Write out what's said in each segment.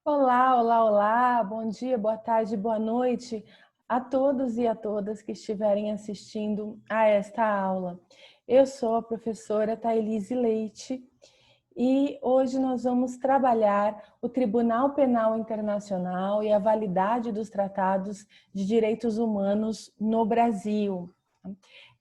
Olá, olá, olá, bom dia, boa tarde, boa noite a todos e a todas que estiverem assistindo a esta aula. Eu sou a professora Thailise Leite e hoje nós vamos trabalhar o Tribunal Penal Internacional e a validade dos tratados de direitos humanos no Brasil.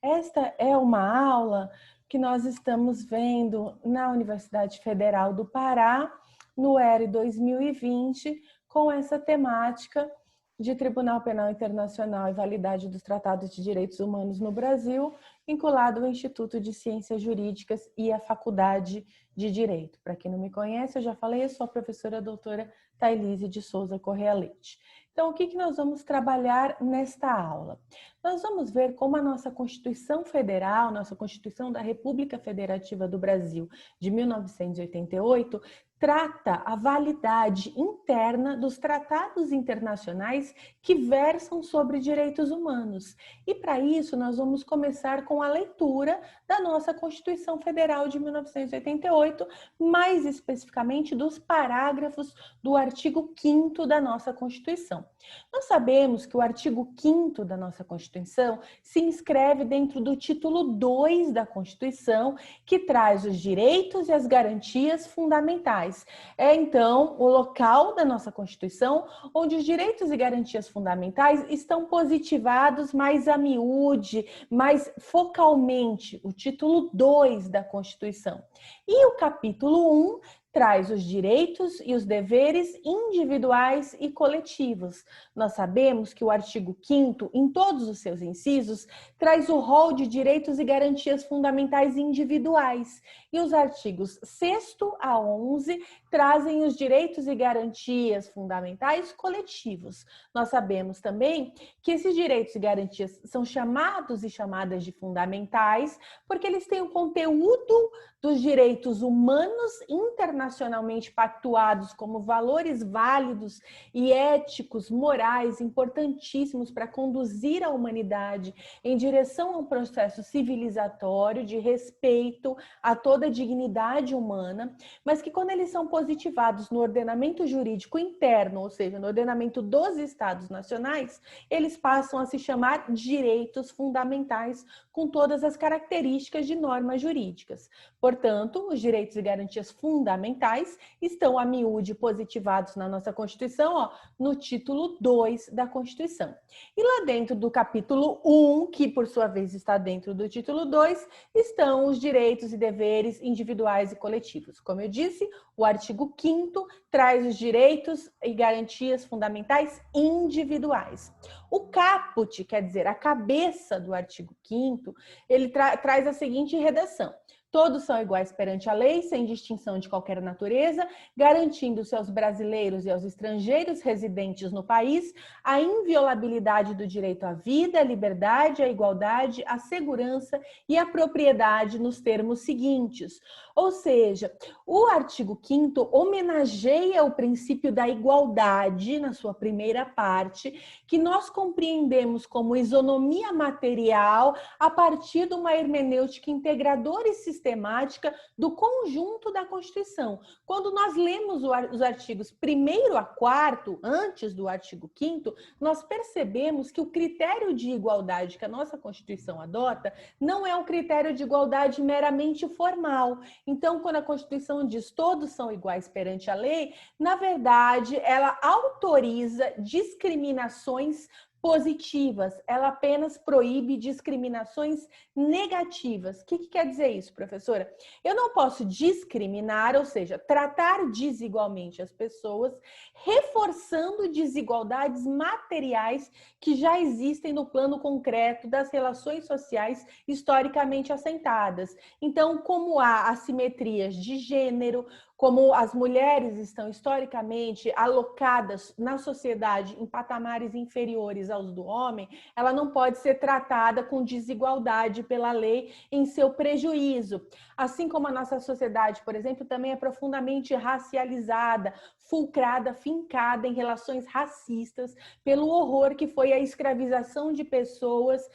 Esta é uma aula que nós estamos vendo na Universidade Federal do Pará, no ERE 2020, com essa temática de Tribunal Penal Internacional e validade dos tratados de direitos humanos no Brasil, vinculado ao Instituto de Ciências Jurídicas e à Faculdade de Direito. Para quem não me conhece, eu já falei, eu sou a professora doutora Thailise de Souza Correa Leite. Então, o que nós vamos trabalhar nesta aula? Nós vamos ver como a nossa Constituição Federal, nossa Constituição da República Federativa do Brasil de 1988, trata a validade interna dos tratados internacionais que versam sobre direitos humanos. E para isso, nós vamos começar com a leitura da nossa Constituição Federal de 1988, mais especificamente dos parágrafos do artigo 5º da nossa Constituição. Nós sabemos que o artigo 5º da nossa Constituição se inscreve dentro do título 2 da Constituição, que traz os direitos e as garantias fundamentais. É, então, o local da nossa Constituição onde os direitos e garantias fundamentais estão positivados mais a miúde, mais focalmente, o título 2 da Constituição. E o capítulo 1 traz os direitos e os deveres individuais e coletivos. Nós sabemos que o artigo 5º, em todos os seus incisos, traz o rol de direitos e garantias fundamentais individuais. E os artigos 6º a 11 trazem os direitos e garantias fundamentais coletivos. Nós sabemos também que esses direitos e garantias são chamados e chamadas de fundamentais porque eles têm o conteúdo dos direitos humanos internacionalmente pactuados como valores válidos e éticos, morais, importantíssimos para conduzir a humanidade em direção a um processo civilizatório de respeito a toda a dignidade humana, mas que quando eles são positivados no ordenamento jurídico interno, ou seja, no ordenamento dos Estados nacionais, eles passam a se chamar direitos fundamentais com todas as características de normas jurídicas. Portanto, os direitos e garantias fundamentais estão a miúde positivados na nossa Constituição, no título 2 da Constituição. E lá dentro do capítulo 1, que por sua vez está dentro do título 2, estão os direitos e deveres individuais e coletivos. Como eu disse, o artigo 5º traz os direitos e garantias fundamentais individuais. O caput, quer dizer, a cabeça do artigo 5º, ele traz a seguinte redação: todos são iguais perante a lei, sem distinção de qualquer natureza, garantindo-se aos brasileiros e aos estrangeiros residentes no país a inviolabilidade do direito à vida, à liberdade, à igualdade, à segurança e à propriedade nos termos seguintes. Ou seja, o artigo 5º homenageia o princípio da igualdade na sua primeira parte, que nós compreendemos como isonomia material a partir de uma hermenêutica integradora e sistemática do conjunto da Constituição. Quando nós lemos os artigos 1º a 4º, antes do artigo 5º, nós percebemos que o critério de igualdade que a nossa Constituição adota não é um critério de igualdade meramente formal. Então, quando a Constituição diz todos são iguais perante a lei, na verdade, ela autoriza discriminações positivas, ela apenas proíbe discriminações negativas. O que quer dizer isso, professora? Eu não posso discriminar, ou seja, tratar desigualmente as pessoas, reforçando desigualdades materiais que já existem no plano concreto das relações sociais historicamente assentadas. Então, como há assimetrias de gênero, como as mulheres estão historicamente alocadas na sociedade em patamares inferiores aos do homem, ela não pode ser tratada com desigualdade pela lei em seu prejuízo. Assim como a nossa sociedade, por exemplo, também é profundamente racializada, fulcrada, fincada em relações racistas pelo horror que foi a escravização de pessoas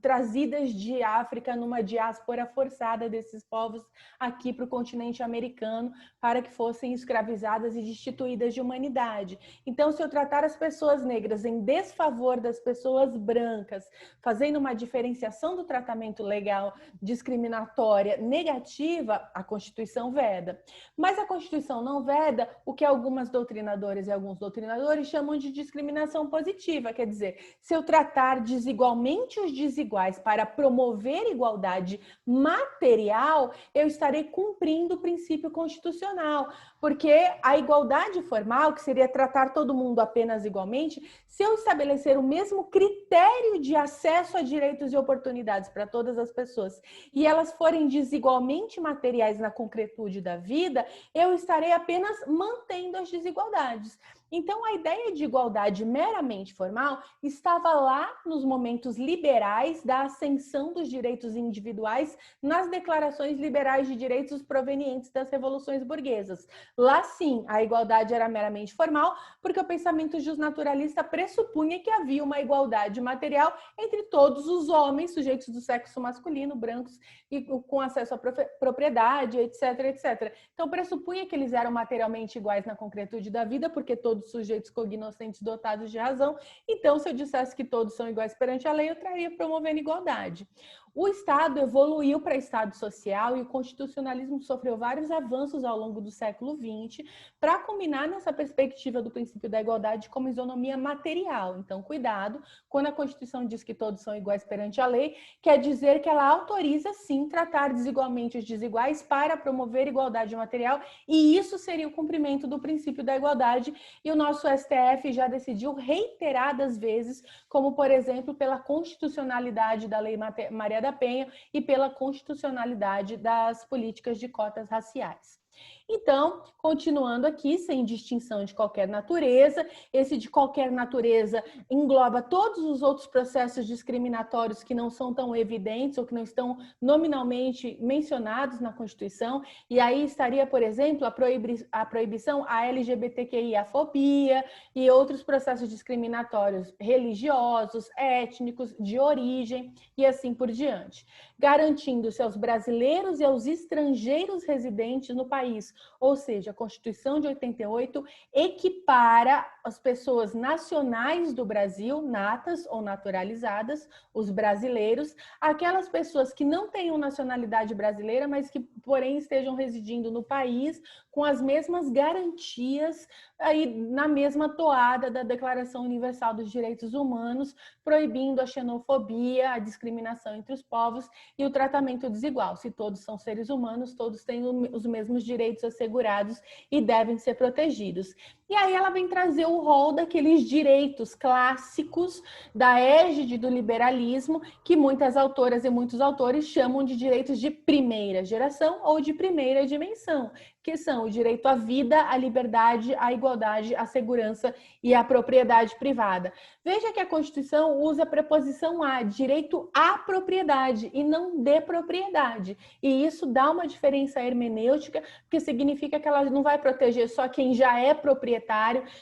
trazidas de África numa diáspora forçada desses povos aqui para o continente americano para que fossem escravizadas e destituídas de humanidade. Então, se eu tratar as pessoas negras em desfavor das pessoas brancas, fazendo uma diferenciação do tratamento legal discriminatória negativa, a Constituição veda. Mas a Constituição não veda o que algumas doutrinadoras e alguns doutrinadores chamam de discriminação positiva, quer dizer, se eu tratar desigualmente os desiguais para promover igualdade material, eu estarei cumprindo o princípio constitucional, porque a igualdade formal, que seria tratar todo mundo apenas igualmente, se eu estabelecer o mesmo critério de acesso a direitos e oportunidades para todas as pessoas e elas forem desigualmente materiais na concretude da vida, eu estarei apenas mantendo as desigualdades. Então, a ideia de igualdade meramente formal estava lá nos momentos liberais da ascensão dos direitos individuais nas declarações liberais de direitos provenientes das revoluções burguesas. Lá, sim, a igualdade era meramente formal, porque o pensamento justnaturalista pressupunha que havia uma igualdade material entre todos os homens, sujeitos do sexo masculino, brancos e com acesso à propriedade, etc, etc. Então, pressupunha que eles eram materialmente iguais na concretude da vida, porque todos sujeitos cognoscentes dotados de razão. Então, se eu dissesse que todos são iguais perante a lei, eu estaria promovendo igualdade. O Estado evoluiu para Estado social e o constitucionalismo sofreu vários avanços ao longo do século XX para combinar nessa perspectiva do princípio da igualdade como isonomia material. Então, cuidado, quando a Constituição diz que todos são iguais perante a lei, quer dizer que ela autoriza, sim, tratar desigualmente os desiguais para promover igualdade material, e isso seria o cumprimento do princípio da igualdade, e o nosso STF já decidiu reiteradas vezes, como, por exemplo, pela constitucionalidade da Lei Maria da Penha e pela constitucionalidade das políticas de cotas raciais. Então, continuando aqui, sem distinção de qualquer natureza, esse de qualquer natureza engloba todos os outros processos discriminatórios que não são tão evidentes ou que não estão nominalmente mencionados na Constituição, e aí estaria, por exemplo, a proibição à LGBTQIA-fobia e outros processos discriminatórios religiosos, étnicos, de origem e assim por diante, garantindo-se aos brasileiros e aos estrangeiros residentes no país. Ou seja, a Constituição de 88 equipara as pessoas nacionais do Brasil, natas ou naturalizadas, os brasileiros, aquelas pessoas que não tenham nacionalidade brasileira, mas que, porém, estejam residindo no país com as mesmas garantias aí na mesma toada da Declaração Universal dos Direitos Humanos, proibindo a xenofobia, a discriminação entre os povos e o tratamento desigual. Se todos são seres humanos, todos têm os mesmos direitos assegurados e devem ser protegidos. E aí ela vem trazer o rol daqueles direitos clássicos da égide do liberalismo, que muitas autoras e muitos autores chamam de direitos de primeira geração ou de primeira dimensão, que são o direito à vida, à liberdade, à igualdade, à segurança e à propriedade privada. Veja que a Constituição usa a preposição a, direito à propriedade e não de propriedade. E isso dá uma diferença hermenêutica, porque significa que ela não vai proteger só quem já é proprietário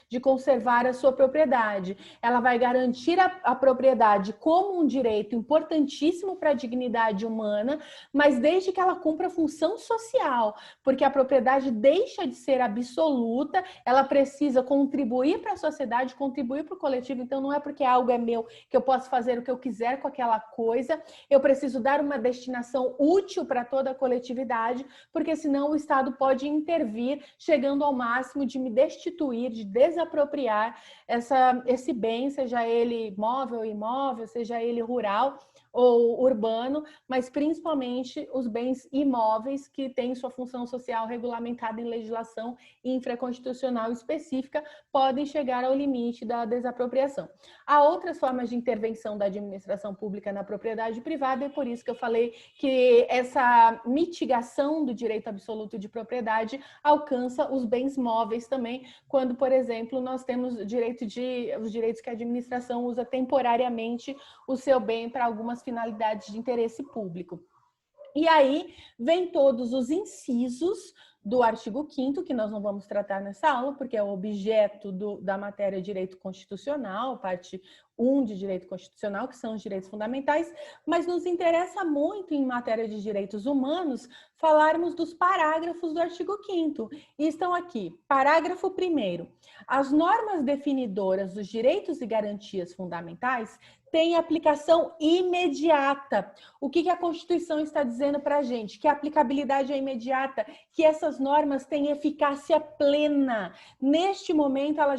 de conservar a sua propriedade. Ela vai garantir a propriedade como um direito importantíssimo para a dignidade humana, mas desde que ela cumpra função social, porque a propriedade deixa de ser absoluta, ela precisa contribuir para a sociedade, contribuir para o coletivo. Então não é porque algo é meu que eu posso fazer o que eu quiser com aquela coisa, eu preciso dar uma destinação útil para toda a coletividade, porque senão o Estado pode intervir, chegando ao máximo de me destituir, de desapropriar esse bem, seja ele móvel, imóvel, seja ele rural ou urbano, mas principalmente os bens imóveis que têm sua função social regulamentada em legislação infraconstitucional específica, podem chegar ao limite da desapropriação. Há outras formas de intervenção da administração pública na propriedade privada, e por isso que eu falei que essa mitigação do direito absoluto de propriedade alcança os bens móveis também, quando, por exemplo, nós temos os direitos que a administração usa temporariamente o seu bem para algumas finalidades de interesse público. E aí vem todos os incisos do artigo 5º, que nós não vamos tratar nessa aula, porque é o objeto da matéria Direito Constitucional, parte 1 de Direito Constitucional, que são os direitos fundamentais, mas nos interessa muito, em matéria de direitos humanos, falarmos dos parágrafos do artigo 5º. E estão aqui, parágrafo 1º. As normas definidoras dos direitos e garantias fundamentais têm aplicação imediata. O que a Constituição está dizendo para a gente? Que a aplicabilidade é imediata, que essas normas têm eficácia plena. Neste momento, ela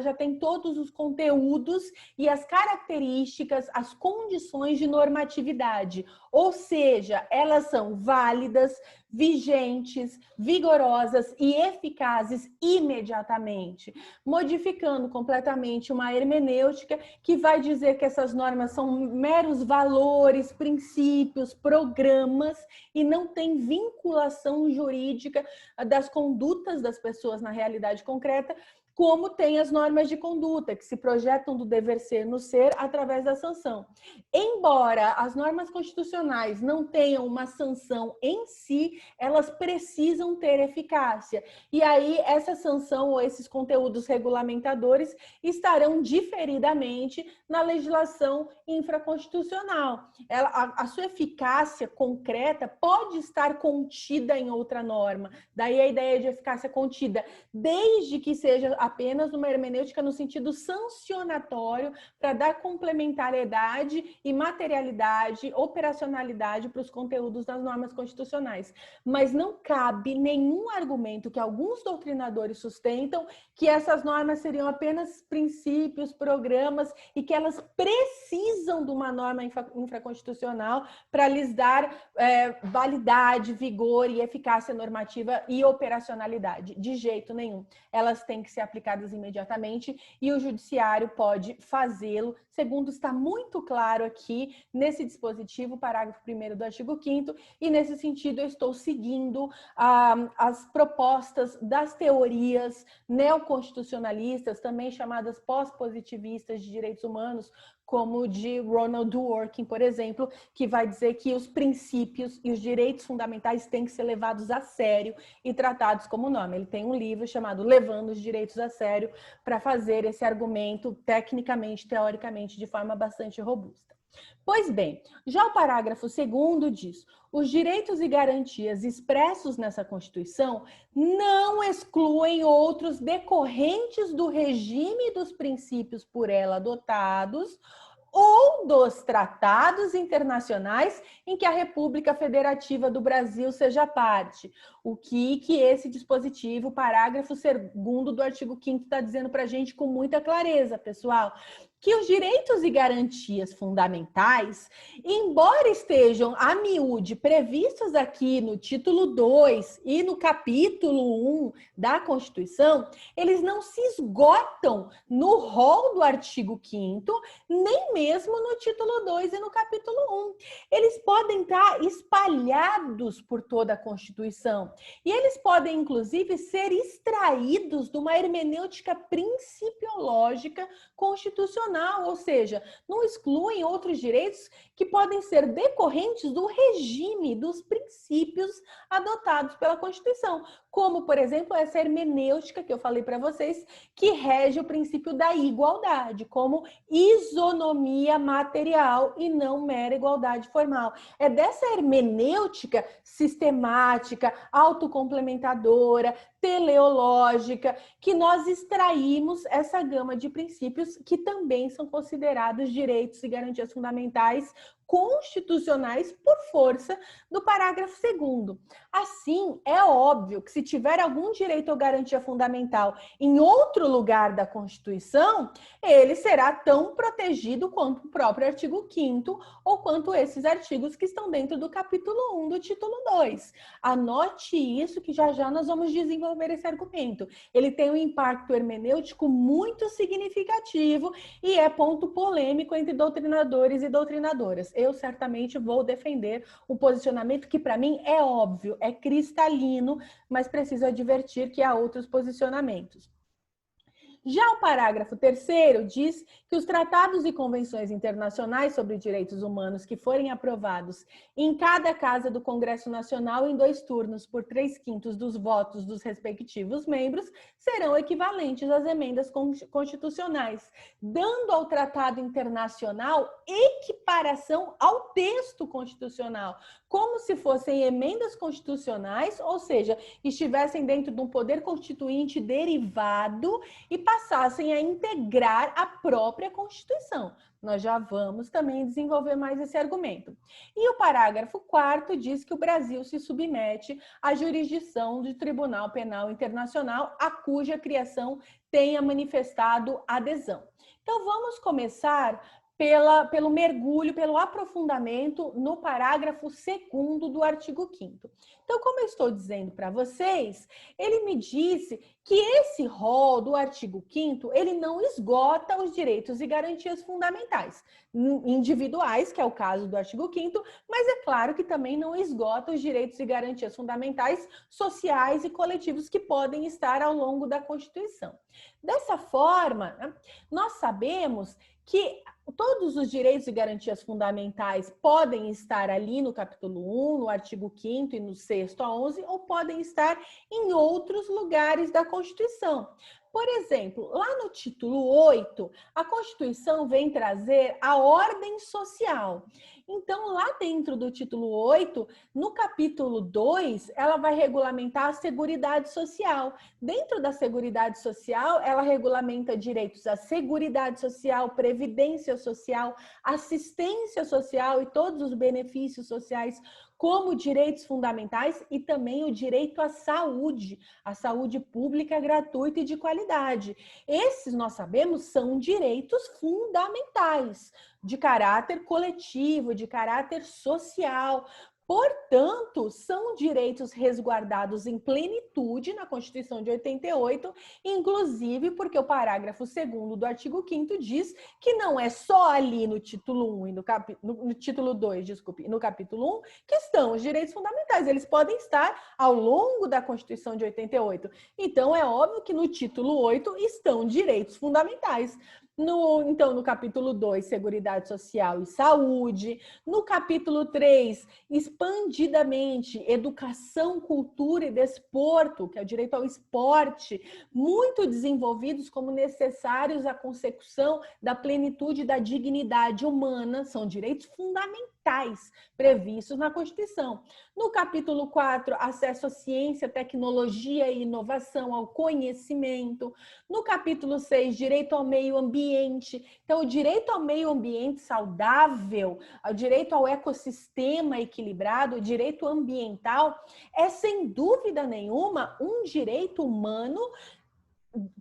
já tem todos os conteúdos e as características, as condições de normatividade. Ou seja, elas são válidas, vigentes, vigorosas e eficazes imediatamente, modificando completamente uma hermenêutica que vai dizer que essas normas são meros valores, princípios, programas e não tem vinculação jurídica das condutas das pessoas na realidade concreta, como tem as normas de conduta, que se projetam do dever ser no ser através da sanção. Embora as normas constitucionais não tenham uma sanção em si, elas precisam ter eficácia. E aí, essa sanção ou esses conteúdos regulamentadores estarão diferidamente na legislação infraconstitucional. A sua eficácia concreta pode estar contida em outra norma. Daí a ideia de eficácia contida, desde que seja apenas uma hermenêutica no sentido sancionatório para dar complementariedade e materialidade, operacionalidade para os conteúdos das normas constitucionais. Mas não cabe nenhum argumento que alguns doutrinadores sustentam que essas normas seriam apenas princípios, programas e que elas precisam de uma norma infraconstitucional para lhes dar validade, vigor e eficácia normativa e operacionalidade. De jeito nenhum. Elas têm que ser aplicadas imediatamente e o judiciário pode fazê-lo, segundo está muito claro aqui nesse dispositivo, parágrafo 1º do artigo 5º, e nesse sentido eu estou seguindo as propostas das teorias neoconstitucionalistas, também chamadas pós-positivistas de direitos humanos, como de Ronald Dworkin, por exemplo, que vai dizer que os princípios e os direitos fundamentais têm que ser levados a sério e tratados como norma. Ele tem um livro chamado Levando os Direitos a Sério para fazer esse argumento tecnicamente, teoricamente, de forma bastante robusta. Pois bem, já o parágrafo 2º diz: os direitos e garantias expressos nessa Constituição não excluem outros decorrentes do regime dos princípios por ela adotados ou dos tratados internacionais em que a República Federativa do Brasil seja parte. O que esse dispositivo, parágrafo 2º do artigo 5º, está dizendo para a gente com muita clareza, pessoal? Que os direitos e garantias fundamentais, embora estejam a miúde previstos aqui no título 2 e no capítulo 1 da Constituição, eles não se esgotam no rol do artigo 5º, nem mesmo no título 2 e no capítulo 1. Eles podem estar espalhados por toda a Constituição e eles podem, inclusive, ser extraídos de uma hermenêutica principiológica constitucional, ou seja, não excluem outros direitos que podem ser decorrentes do regime, dos princípios adotados pela Constituição, como, por exemplo, essa hermenêutica que eu falei para vocês, que rege o princípio da igualdade, como isonomia material e não mera igualdade formal. É dessa hermenêutica sistemática, autocomplementadora, teleológica, que nós extraímos essa gama de princípios que também são considerados direitos e garantias fundamentais constitucionais por força do parágrafo 2º. Assim, é óbvio que se tiver algum direito ou garantia fundamental em outro lugar da Constituição, ele será tão protegido quanto o próprio artigo 5º ou quanto esses artigos que estão dentro do capítulo 1 do título 2. Anote isso que já já nós vamos desenvolver esse argumento. Ele tem um impacto hermenêutico muito significativo e é ponto polêmico entre doutrinadores e doutrinadoras. Eu certamente vou defender um posicionamento que para mim é óbvio, é cristalino, mas preciso advertir que há outros posicionamentos. Já o parágrafo 3º diz que os tratados e convenções internacionais sobre direitos humanos que forem aprovados em cada casa do Congresso Nacional em 2 turnos por 3/5 dos votos dos respectivos membros serão equivalentes às emendas constitucionais, dando ao tratado internacional equiparação ao texto constitucional, como se fossem emendas constitucionais, ou seja, estivessem dentro de um poder constituinte derivado e passassem a integrar a própria Constituição. Nós já vamos também desenvolver mais esse argumento. E o parágrafo 4º diz que o Brasil se submete à jurisdição do Tribunal Penal Internacional, a cuja criação tenha manifestado adesão. Então, vamos começar pelo mergulho, pelo aprofundamento no parágrafo 2º do artigo 5º. Então, como eu estou dizendo para vocês, ele me disse que esse rol do artigo 5º, ele não esgota os direitos e garantias fundamentais individuais, que é o caso do artigo 5º, mas é claro que também não esgota os direitos e garantias fundamentais sociais e coletivos que podem estar ao longo da Constituição. Dessa forma, nós sabemos que todos os direitos e garantias fundamentais podem estar ali no capítulo 1, no artigo 5º e no 6º a 11, ou podem estar em outros lugares da Constituição. Por exemplo, lá no título 8, a Constituição vem trazer a ordem social. Então, lá dentro do título 8, no capítulo 2, ela vai regulamentar a Seguridade Social. Dentro da Seguridade Social, ela regulamenta direitos à Seguridade Social, Previdência Social, Assistência Social e todos os benefícios sociais como direitos fundamentais e também o direito à saúde pública gratuita e de qualidade. Esses, nós sabemos, são direitos fundamentais, de caráter coletivo, de caráter social. Portanto, são direitos resguardados em plenitude na Constituição de 88, inclusive porque o parágrafo 2º do artigo 5º diz que não é só ali no título 1 e no título 2, desculpe, no capítulo 1, que estão os direitos fundamentais. Eles podem estar ao longo da Constituição de 88. Então, é óbvio que no título 8 estão direitos fundamentais. Então, no capítulo 2, Seguridade Social e Saúde. No capítulo 3, expandidamente, Educação, Cultura e Desporto, que é o direito ao esporte, muito desenvolvidos como necessários à consecução da plenitude da dignidade humana, são direitos fundamentais previstos na Constituição. No capítulo 4, acesso à ciência, tecnologia e inovação, ao conhecimento. No capítulo 6, direito ao meio ambiente. Então, o direito ao meio ambiente saudável, o direito ao ecossistema equilibrado, o direito ambiental, é sem dúvida nenhuma um direito humano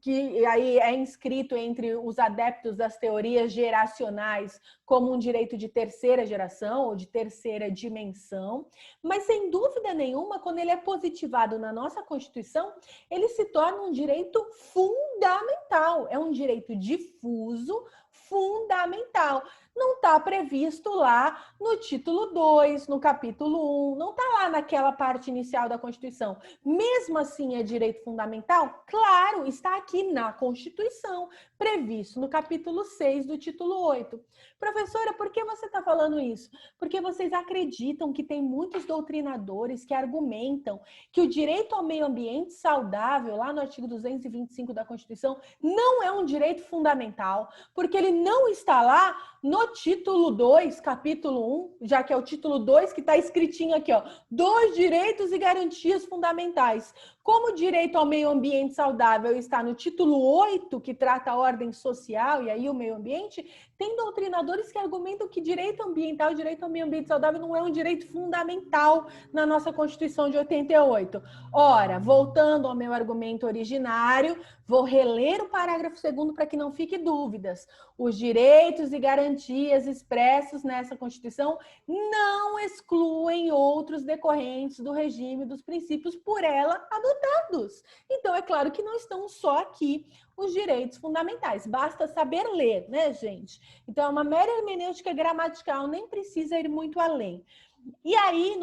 que aí é inscrito entre os adeptos das teorias geracionais como um direito de terceira geração ou de terceira dimensão, mas sem dúvida nenhuma, quando ele é positivado na nossa Constituição, ele se torna um direito fundamental, é um direito difuso, fundamental. Não está previsto lá no título 2, no capítulo 1, não está lá naquela parte inicial da Constituição. Mesmo assim, é direito fundamental? Claro, está aqui na Constituição, previsto no capítulo 6 do título 8. Professora, por que você está falando isso? Porque vocês acreditam que tem muitos doutrinadores que argumentam que o direito ao meio ambiente saudável, lá no artigo 225 da Constituição, não é um direito fundamental, porque ele não está lá no título 2, capítulo 1, já que é o título 2 que está escritinho aqui, ó, dos direitos e garantias fundamentais. Como o direito ao meio ambiente saudável está no título 8, que trata a ordem social e aí o meio ambiente, tem doutrinadores que argumentam que direito ambiental, direito ao meio ambiente saudável não é um direito fundamental na nossa Constituição de 88. Ora, voltando ao meu argumento originário, vou reler o parágrafo 2º para que não fique dúvidas. Os direitos e garantias expressos nessa Constituição não excluem outros decorrentes do regime dos princípios por ela adotados. Então, é claro que não estão só aqui os direitos fundamentais. Basta saber ler, né, gente? Então, é uma mera hermenêutica gramatical, nem precisa ir muito além. E aí,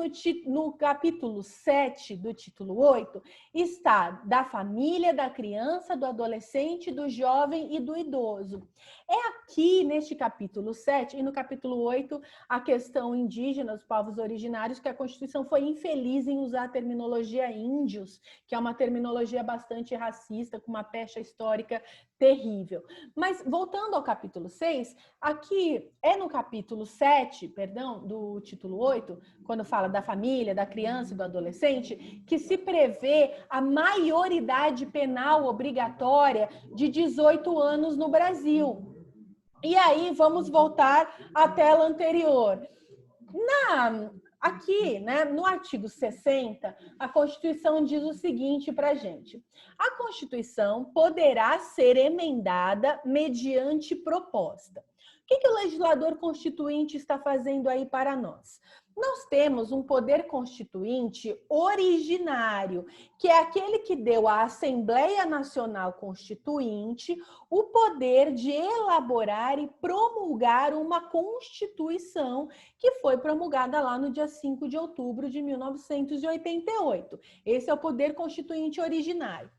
no capítulo 7 do título 8, está da família, da criança, do adolescente, do jovem e do idoso. É aqui, neste capítulo 7 e no capítulo 8, a questão indígena, os povos originários, que a Constituição foi infeliz em usar a terminologia índios, que é uma terminologia bastante racista, com uma pecha histórica terrível. Mas, voltando ao capítulo 6, aqui é no capítulo 7, perdão, do título 8, quando fala da família, da criança e do adolescente, que se prevê a maioridade penal obrigatória de 18 anos no Brasil. E aí, vamos voltar à tela anterior. Aqui, né, no artigo 60, a Constituição diz o seguinte para a gente: a Constituição poderá ser emendada mediante proposta. O que o legislador constituinte está fazendo aí para nós? Nós temos um poder constituinte originário, que é aquele que deu à Assembleia Nacional Constituinte o poder de elaborar e promulgar uma Constituição que foi promulgada lá no dia 5 de outubro de 1988. Esse é o poder constituinte originário.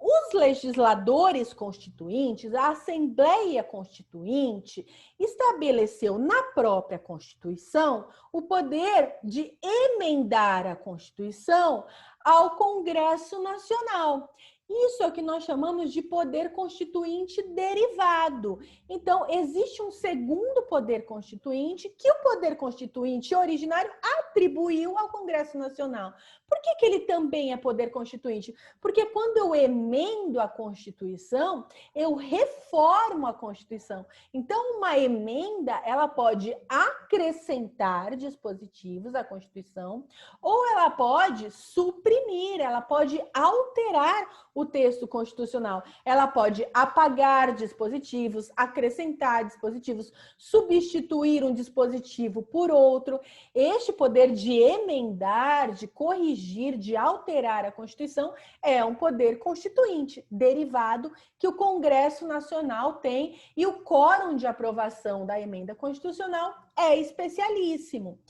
Os legisladores constituintes, a Assembleia Constituinte, estabeleceu na própria Constituição o poder de emendar a Constituição ao Congresso Nacional. Isso é o que nós chamamos de poder constituinte derivado. Então, existe um segundo poder constituinte que o poder constituinte originário atribuiu ao Congresso Nacional. Por que ele também é poder constituinte? Porque quando eu emendo a Constituição, eu reformo a Constituição. Então, uma emenda, ela pode acrescentar dispositivos à Constituição ou ela pode suprimir, ela pode alterar o texto constitucional. Ela pode apagar dispositivos, acrescentar dispositivos, substituir um dispositivo por outro. Este poder de emendar, de corrigir, de alterar a Constituição é um poder constituinte derivado que o Congresso Nacional tem e o quórum de aprovação da emenda constitucional é especialíssimo.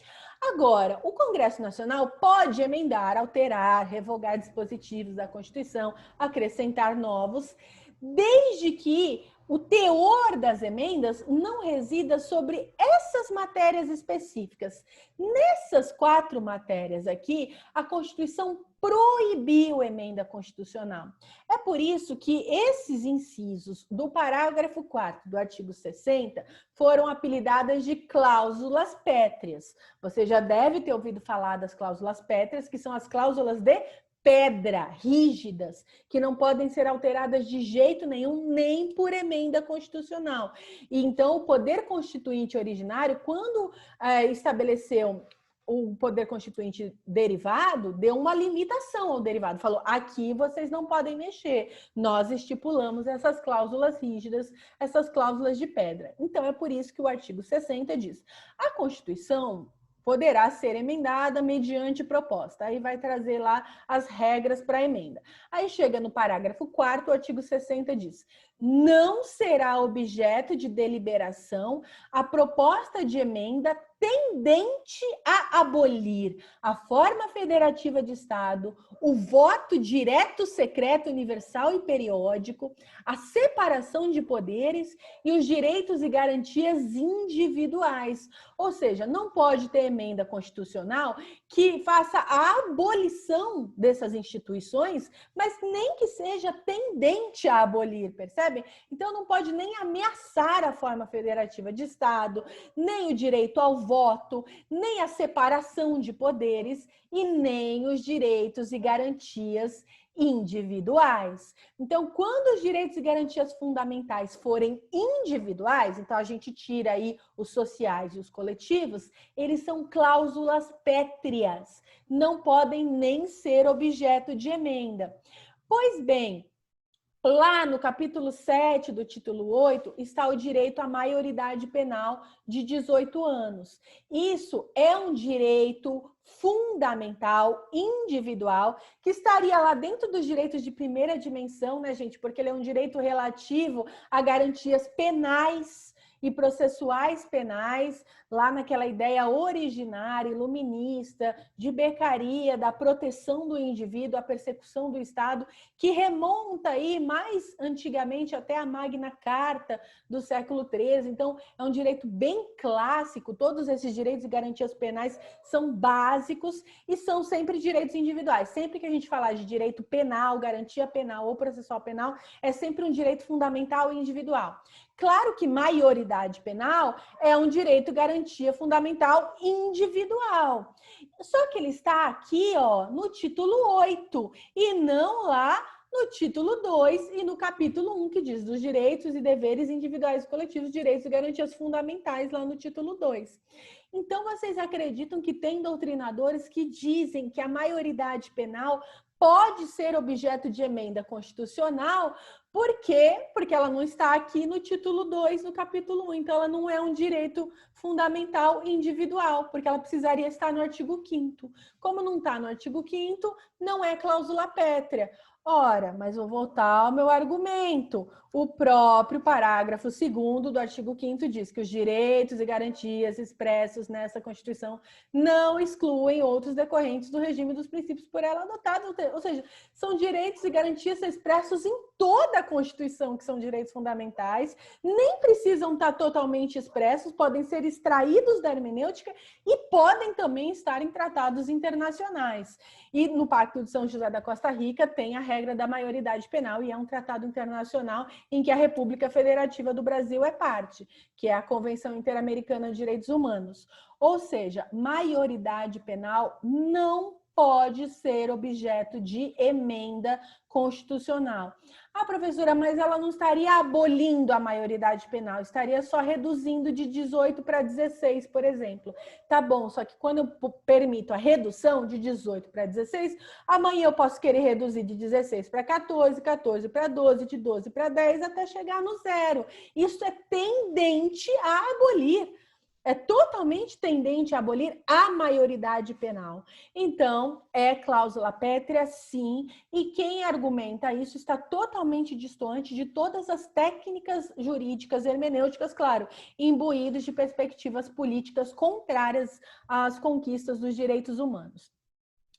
Agora, o Congresso Nacional pode emendar, alterar, revogar dispositivos da Constituição, acrescentar novos, desde que o teor das emendas não resida sobre essas matérias específicas. Nessas 4 matérias aqui, a Constituição proibiu emenda constitucional. É por isso que esses incisos do parágrafo 4º do artigo 60 foram apelidadas de cláusulas pétreas. Você já deve ter ouvido falar das cláusulas pétreas, que são as cláusulas de pedra, rígidas, que não podem ser alteradas de jeito nenhum, nem por emenda constitucional. E então, o poder constituinte originário, quando estabeleceu o poder constituinte derivado, deu uma limitação ao derivado. Falou, aqui vocês não podem mexer. Nós estipulamos essas cláusulas rígidas, essas cláusulas de pedra. Então, é por isso que o artigo 60 diz: a Constituição poderá ser emendada mediante proposta. Aí vai trazer lá as regras para a emenda. Aí chega no parágrafo 4º, o artigo 60 diz: não será objeto de deliberação a proposta de emenda tendente a abolir a forma federativa de Estado, o voto direto, secreto, universal e periódico, a separação de poderes e os direitos e garantias individuais. Ou seja, não pode ter emenda constitucional que faça a abolição dessas instituições, mas nem que seja tendente a abolir, percebe? Então, não pode nem ameaçar a forma federativa de Estado, nem o direito ao voto, nem a separação de poderes e nem os direitos e garantias individuais. Então, quando os direitos e garantias fundamentais forem individuais, então a gente tira aí os sociais e os coletivos, eles são cláusulas pétreas, não podem nem ser objeto de emenda. Pois bem, lá no capítulo 7 do título 8 está o direito à maioridade penal de 18 anos. Isso é um direito fundamental, individual, que estaria lá dentro dos direitos de primeira dimensão, né, gente? Porque ele é um direito relativo a garantias penais. e processuais penais, lá naquela ideia originária, iluminista, de becaria, da proteção do indivíduo, a persecução do Estado, que remonta aí mais antigamente até a Magna Carta do século XIII. Então, é um direito bem clássico, todos esses direitos e garantias penais são básicos e são sempre direitos individuais. Sempre que a gente falar de direito penal, garantia penal ou processual penal, é sempre um direito fundamental e individual. Claro que maioridade penal é um direito e garantia fundamental individual. Só que ele está aqui, ó, no título 8 e não lá no título 2 e no capítulo 1, que diz dos direitos e deveres individuais e coletivos, direitos e garantias fundamentais, lá no título 2. Então, vocês acreditam que tem doutrinadores que dizem que a maioridade penal pode ser objeto de emenda constitucional? Por quê? Porque ela não está aqui no título 2, no capítulo 1. Então, ela não é um direito fundamental individual, porque ela precisaria estar no artigo 5º. Como não está no artigo 5º, não é cláusula pétrea. Ora, mas vou voltar ao meu argumento. O próprio parágrafo 2º do artigo 5º diz que os direitos e garantias expressos nessa Constituição não excluem outros decorrentes do regime dos princípios por ela adotados. Ou seja, são direitos e garantias expressos em toda a Constituição, que são direitos fundamentais, nem precisam estar totalmente expressos, podem ser extraídos da hermenêutica e podem também estar em tratados internacionais. E no Pacto de São José da Costa Rica tem a regra da maioridade penal e é um tratado internacional em que a República Federativa do Brasil é parte, que é a Convenção Interamericana de Direitos Humanos. Ou seja, maioridade penal não pode ser objeto de emenda constitucional. Ah, professora, mas ela não estaria abolindo a maioridade penal, estaria só reduzindo de 18 para 16, por exemplo. Tá bom, só que quando eu permito a redução de 18 para 16, amanhã eu posso querer reduzir de 16 para 14, 14 para 12, de 12 para 10, até chegar no zero. Isso é tendente a abolir. É totalmente tendente a abolir a maioridade penal. Então, é cláusula pétrea, sim, e quem argumenta isso está totalmente distante de todas as técnicas jurídicas hermenêuticas, claro, imbuídos de perspectivas políticas contrárias às conquistas dos direitos humanos.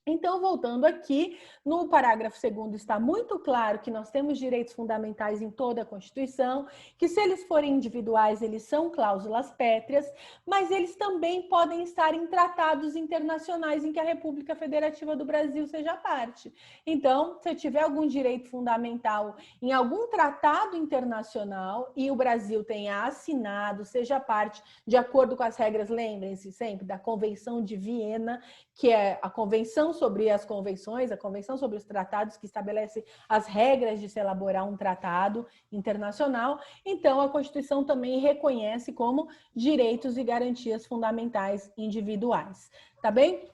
Então, voltando aqui, no parágrafo 2º está muito claro que nós temos direitos fundamentais em toda a Constituição, que se eles forem individuais, eles são cláusulas pétreas, mas eles também podem estar em tratados internacionais em que a República Federativa do Brasil seja parte. Então, se eu tiver algum direito fundamental em algum tratado internacional e o Brasil tenha assinado, seja parte, de acordo com as regras, lembrem-se sempre, da Convenção de Viena, que é a Convenção sobre as Convenções, a Convenção sobre os Tratados, que estabelece as regras de se elaborar um tratado internacional. Então, a Constituição também reconhece como direitos e garantias fundamentais individuais. Tá bem?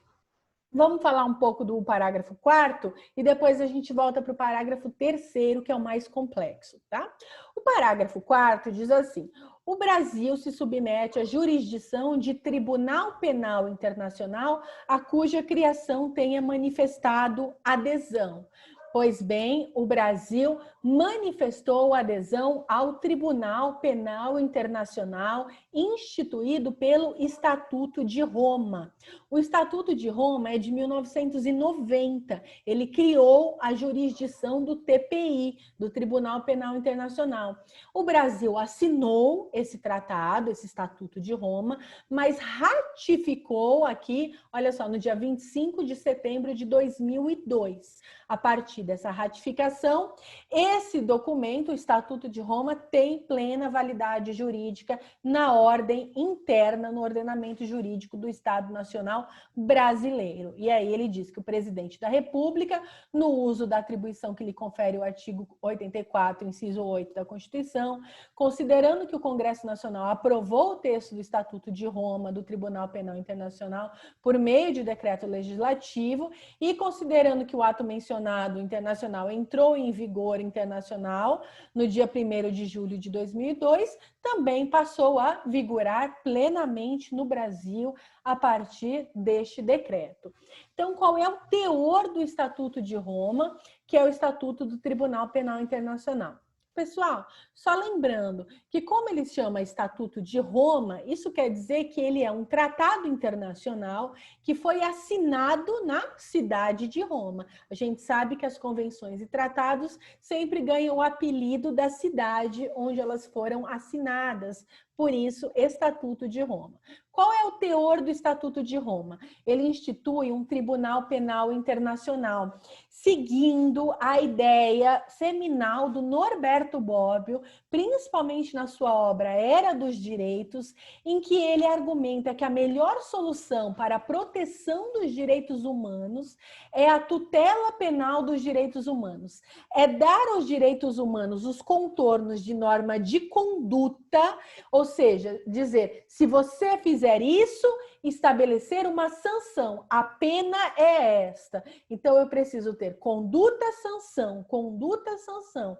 Vamos falar um pouco do parágrafo 4º e depois a gente volta para o parágrafo 3º, que é o mais complexo, tá? O parágrafo 4º diz assim: o Brasil se submete à jurisdição de Tribunal Penal Internacional a cuja criação tenha manifestado adesão. Pois bem, o Brasil manifestou adesão ao Tribunal Penal Internacional instituído pelo Estatuto de Roma. O Estatuto de Roma é de 1990. Ele criou a jurisdição do TPI, do Tribunal Penal Internacional. O Brasil assinou esse tratado, esse Estatuto de Roma, mas ratificou aqui, olha só, no dia 25 de setembro de 2002. A partir dessa ratificação, esse documento, o Estatuto de Roma, tem plena validade jurídica na ordem interna, no ordenamento jurídico do Estado Nacional brasileiro. E aí ele diz que o presidente da República, no uso da atribuição que lhe confere o artigo 84, inciso 8 da Constituição, considerando que o Congresso Nacional aprovou o texto do Estatuto de Roma, do Tribunal Penal Internacional, por meio de decreto legislativo, e considerando que o ato mencionado internacional entrou em vigor internacional no dia 1º de julho de 2002, também passou a vigorar plenamente no Brasil a partir deste decreto. Então, qual é o teor do Estatuto de Roma, que é o Estatuto do Tribunal Penal Internacional? Pessoal, só lembrando que como ele chama Estatuto de Roma, isso quer dizer que ele é um tratado internacional que foi assinado na cidade de Roma. A gente sabe que as convenções e tratados sempre ganham o apelido da cidade onde elas foram assinadas. Por isso, Estatuto de Roma. Qual é o teor do Estatuto de Roma? Ele institui um Tribunal Penal Internacional, seguindo a ideia seminal do Norberto Bobbio, principalmente na sua obra Era dos Direitos, em que ele argumenta que a melhor solução para a proteção dos direitos humanos é a tutela penal dos direitos humanos. É dar aos direitos humanos os contornos de norma de conduta, ou seja, dizer, se você fizer isso, estabelecer uma sanção. A pena é esta. Então, eu preciso ter conduta-sanção, conduta-sanção.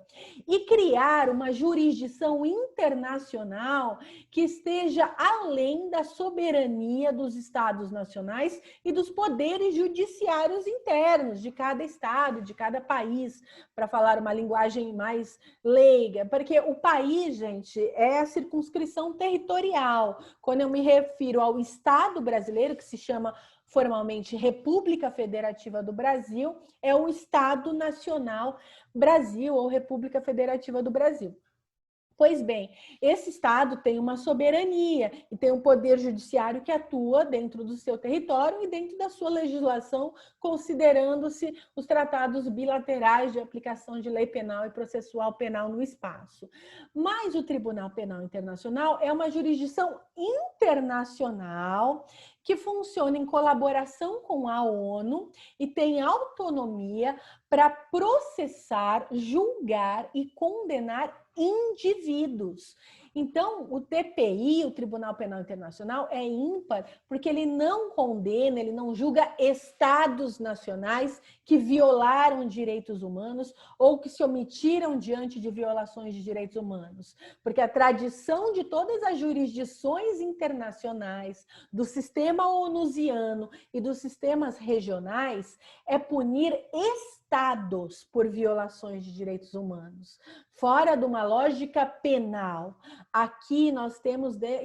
E criar uma jurisdição internacional que esteja além da soberania dos Estados nacionais e dos poderes judiciários internos de cada estado, de cada país, para falar uma linguagem mais leiga. Porque o país, gente, é a circunscrição territorial. Quando eu me refiro ao Estado brasileiro, que se chama formalmente República Federativa do Brasil, é o Estado Nacional Brasil ou República Federativa do Brasil. Pois bem, esse Estado tem uma soberania e tem um poder judiciário que atua dentro do seu território e dentro da sua legislação, considerando-se os tratados bilaterais de aplicação de lei penal e processual penal no espaço. Mas o Tribunal Penal Internacional é uma jurisdição internacional que funciona em colaboração com a ONU e tem autonomia para processar, julgar e condenar indivíduos. Então, o TPI, o Tribunal Penal Internacional, é ímpar porque ele não condena, ele não julga estados nacionais que violaram direitos humanos ou que se omitiram diante de violações de direitos humanos. Porque a tradição de todas as jurisdições internacionais, do sistema onusiano e dos sistemas regionais, é punir estados por violações de direitos humanos, fora de uma lógica penal. Aqui nós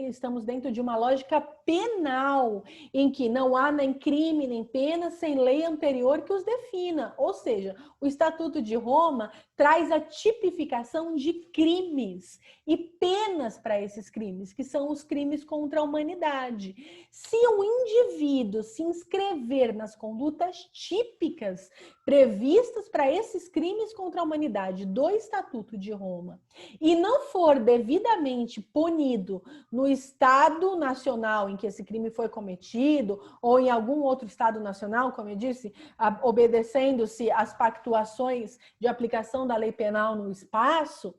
estamos dentro de uma lógica penal, em que não há nem crime nem pena sem lei anterior que os defina. Ou seja, o Estatuto de Roma traz a tipificação de crimes e penas para esses crimes, que são os crimes contra a humanidade. Se um indivíduo se inscrever nas condutas típicas previstas para esses crimes contra a humanidade do Estatuto de Roma e não for devidamente punido no Estado nacional em que esse crime foi cometido ou em algum outro Estado nacional, como eu disse, obedecendo-se às pactuações de aplicação da lei penal no espaço,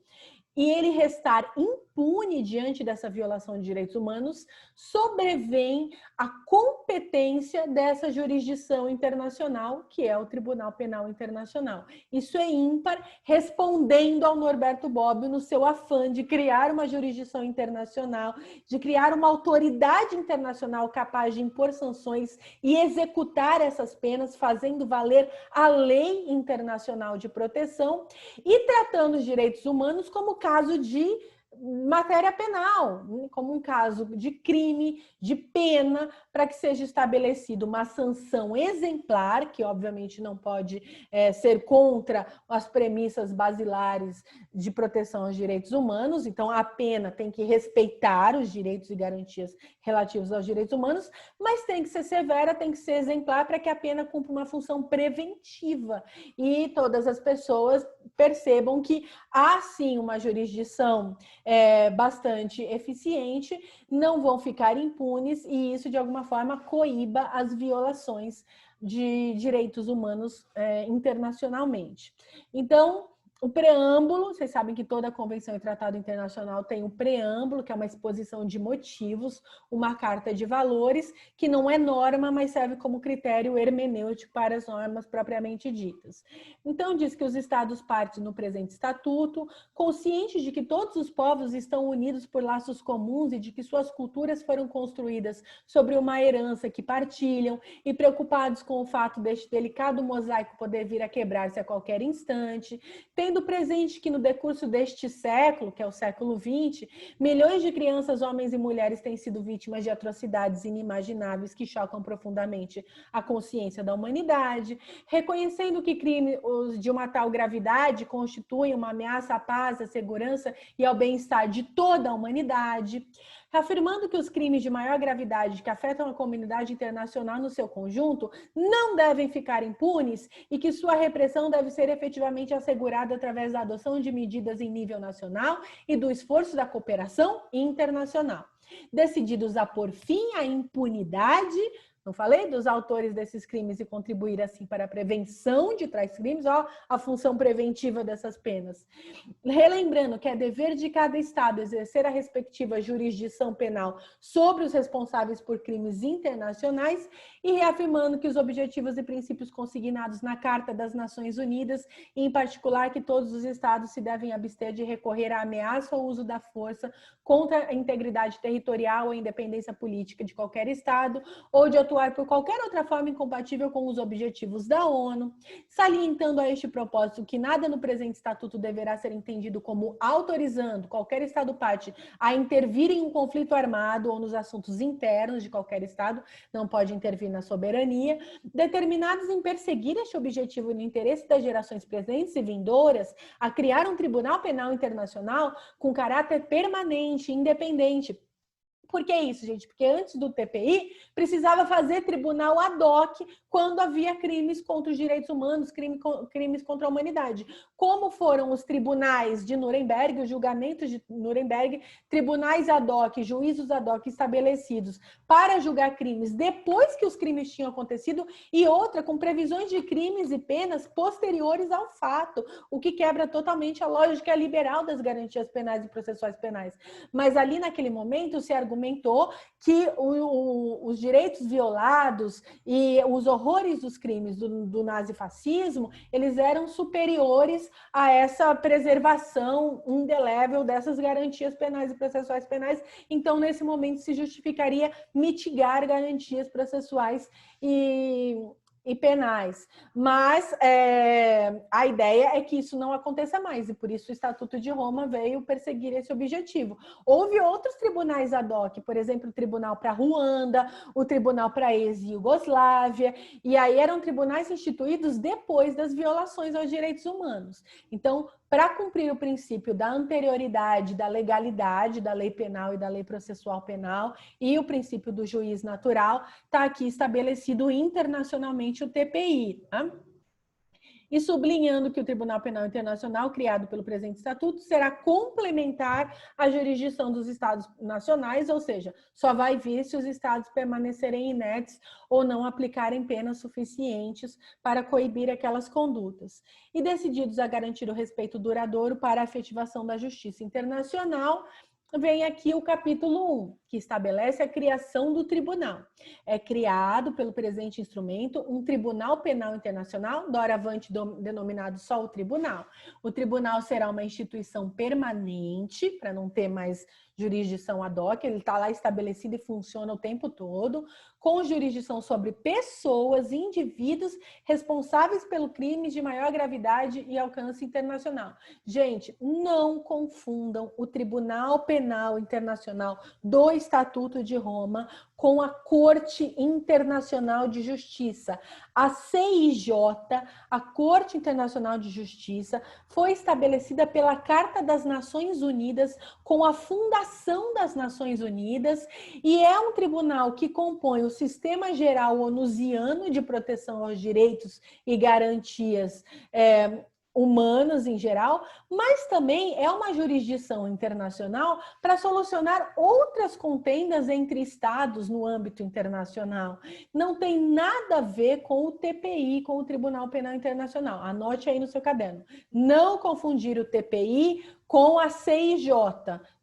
e ele restar impune diante dessa violação de direitos humanos, sobrevém a competência dessa jurisdição internacional, que é o Tribunal Penal Internacional. Isso é ímpar, respondendo ao Norberto Bobbio no seu afã de criar uma jurisdição internacional, de criar uma autoridade internacional capaz de impor sanções e executar essas penas, fazendo valer a lei internacional de proteção e tratando os direitos humanos como caso de matéria penal, como um caso de crime, de pena, para que seja estabelecida uma sanção exemplar, que obviamente não pode ser contra as premissas basilares de proteção aos direitos humanos. Então, a pena tem que respeitar os direitos e garantias relativos aos direitos humanos, mas tem que ser severa, tem que ser exemplar para que a pena cumpra uma função preventiva e todas as pessoas percebam que há sim uma jurisdição bastante eficiente, não vão ficar impunes e isso de alguma forma coíba as violações de direitos humanos internacionalmente. Então, o preâmbulo, vocês sabem que toda convenção e tratado internacional tem um preâmbulo, que é uma exposição de motivos, uma carta de valores, que não é norma, mas serve como critério hermenêutico para as normas propriamente ditas. Então, diz que os Estados partes no presente estatuto, conscientes de que todos os povos estão unidos por laços comuns e de que suas culturas foram construídas sobre uma herança que partilham e preocupados com o fato deste delicado mosaico poder vir a quebrar-se a qualquer instante, tem tendo presente que no decurso deste século, que é o século XX, milhões de crianças, homens e mulheres têm sido vítimas de atrocidades inimagináveis que chocam profundamente a consciência da humanidade, reconhecendo que crimes de uma tal gravidade constituem uma ameaça à paz, à segurança e ao bem-estar de toda a humanidade, afirmando que os crimes de maior gravidade que afetam a comunidade internacional no seu conjunto não devem ficar impunes e que sua repressão deve ser efetivamente assegurada através da adoção de medidas em nível nacional e do esforço da cooperação internacional. Decididos a pôr fim à impunidade, não falei dos autores desses crimes e contribuir assim para a prevenção de tais crimes, ó, a função preventiva dessas penas. Relembrando que é dever de cada Estado exercer a respectiva jurisdição penal sobre os responsáveis por crimes internacionais e reafirmando que os objetivos e princípios consignados na Carta das Nações Unidas, em particular que todos os Estados se devem abster de recorrer à ameaça ou uso da força contra a integridade territorial ou a independência política de qualquer Estado ou de atuar por qualquer outra forma incompatível com os objetivos da ONU, salientando a este propósito que nada no presente estatuto deverá ser entendido como autorizando qualquer Estado-parte a intervir em um conflito armado ou nos assuntos internos de qualquer Estado, não pode intervir na soberania, determinados em perseguir este objetivo no interesse das gerações presentes e vindouras, a criar um Tribunal Penal Internacional com caráter permanente, independente. Por que isso, gente? Porque antes do TPI, precisava fazer tribunal ad hoc quando havia crimes contra os direitos humanos, crimes contra a humanidade. Como foram os tribunais de Nuremberg, os julgamentos de Nuremberg, tribunais ad hoc, juízos ad hoc estabelecidos para julgar crimes depois que os crimes tinham acontecido e outra com previsões de crimes e penas posteriores ao fato, o que quebra totalmente a lógica liberal das garantias penais e processuais penais. Mas ali naquele momento se argumentou que os direitos violados e os horrores dos crimes do nazifascismo, eles eram superiores a essa preservação indelével dessas garantias penais e processuais penais. Então, nesse momento, se justificaria mitigar garantias processuais e penais, mas a ideia é que isso não aconteça mais, e por isso o Estatuto de Roma veio perseguir esse objetivo. Houve outros tribunais ad hoc, por exemplo, o Tribunal para Ruanda, o Tribunal para a ex-Iugoslávia, e aí eram tribunais instituídos depois das violações aos direitos humanos. Então, para cumprir o princípio da anterioridade, da legalidade, da lei penal e da lei processual penal, e o princípio do juiz natural, está aqui estabelecido internacionalmente o TPI. Tá? E sublinhando que o Tribunal Penal Internacional, criado pelo presente Estatuto, será complementar à jurisdição dos Estados nacionais, ou seja, só vai vir se os Estados permanecerem inertes ou não aplicarem penas suficientes para coibir aquelas condutas. E decididos a garantir o respeito duradouro para a efetivação da justiça internacional, vem aqui o capítulo 1, que estabelece a criação do tribunal. É criado pelo presente instrumento um Tribunal Penal Internacional, doravante denominado só o tribunal. O tribunal será uma instituição permanente, para não ter mais jurisdição ad hoc, ele está lá estabelecido e funciona o tempo todo, com jurisdição sobre pessoas, indivíduos responsáveis pelo crime de maior gravidade e alcance internacional. Gente, não confundam o Tribunal Penal Internacional do Estatuto de Roma com a Corte Internacional de Justiça. A CIJ, a Corte Internacional de Justiça, foi estabelecida pela Carta das Nações Unidas com a fundação das Nações Unidas e é um tribunal que compõe o Sistema Geral Onusiano de Proteção aos Direitos e Garantias humanas em geral, mas também é uma jurisdição internacional para solucionar outras contendas entre estados no âmbito internacional. Não tem nada a ver com o TPI, com o Tribunal Penal Internacional. Anote aí no seu caderno. Não confundir o TPI com a CIJ.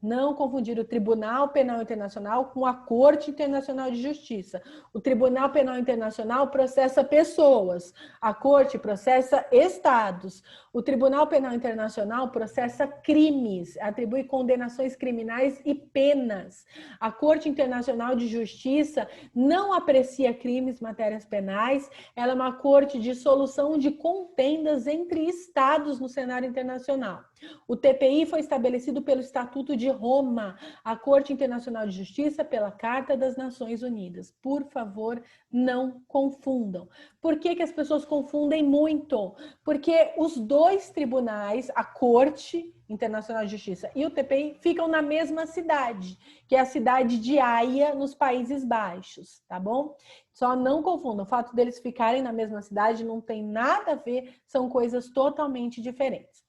Não confundir o Tribunal Penal Internacional com a Corte Internacional de Justiça. O Tribunal Penal Internacional processa pessoas, a Corte processa estados. O Tribunal Penal Internacional processa crimes, atribui condenações criminais e penas. A Corte Internacional de Justiça não aprecia crimes, matérias penais, ela é uma corte de solução de contendas entre estados no cenário internacional. O TPI foi estabelecido pelo Estatuto de Roma, a Corte Internacional de Justiça pela Carta das Nações Unidas. Por favor, não confundam. Por que as pessoas confundem muito? Porque os dois tribunais, a Corte Internacional de Justiça e o TPI, ficam na mesma cidade, que é a cidade de Haia, nos Países Baixos, tá bom? Só não confundam, o fato deles ficarem na mesma cidade não tem nada a ver, são coisas totalmente diferentes.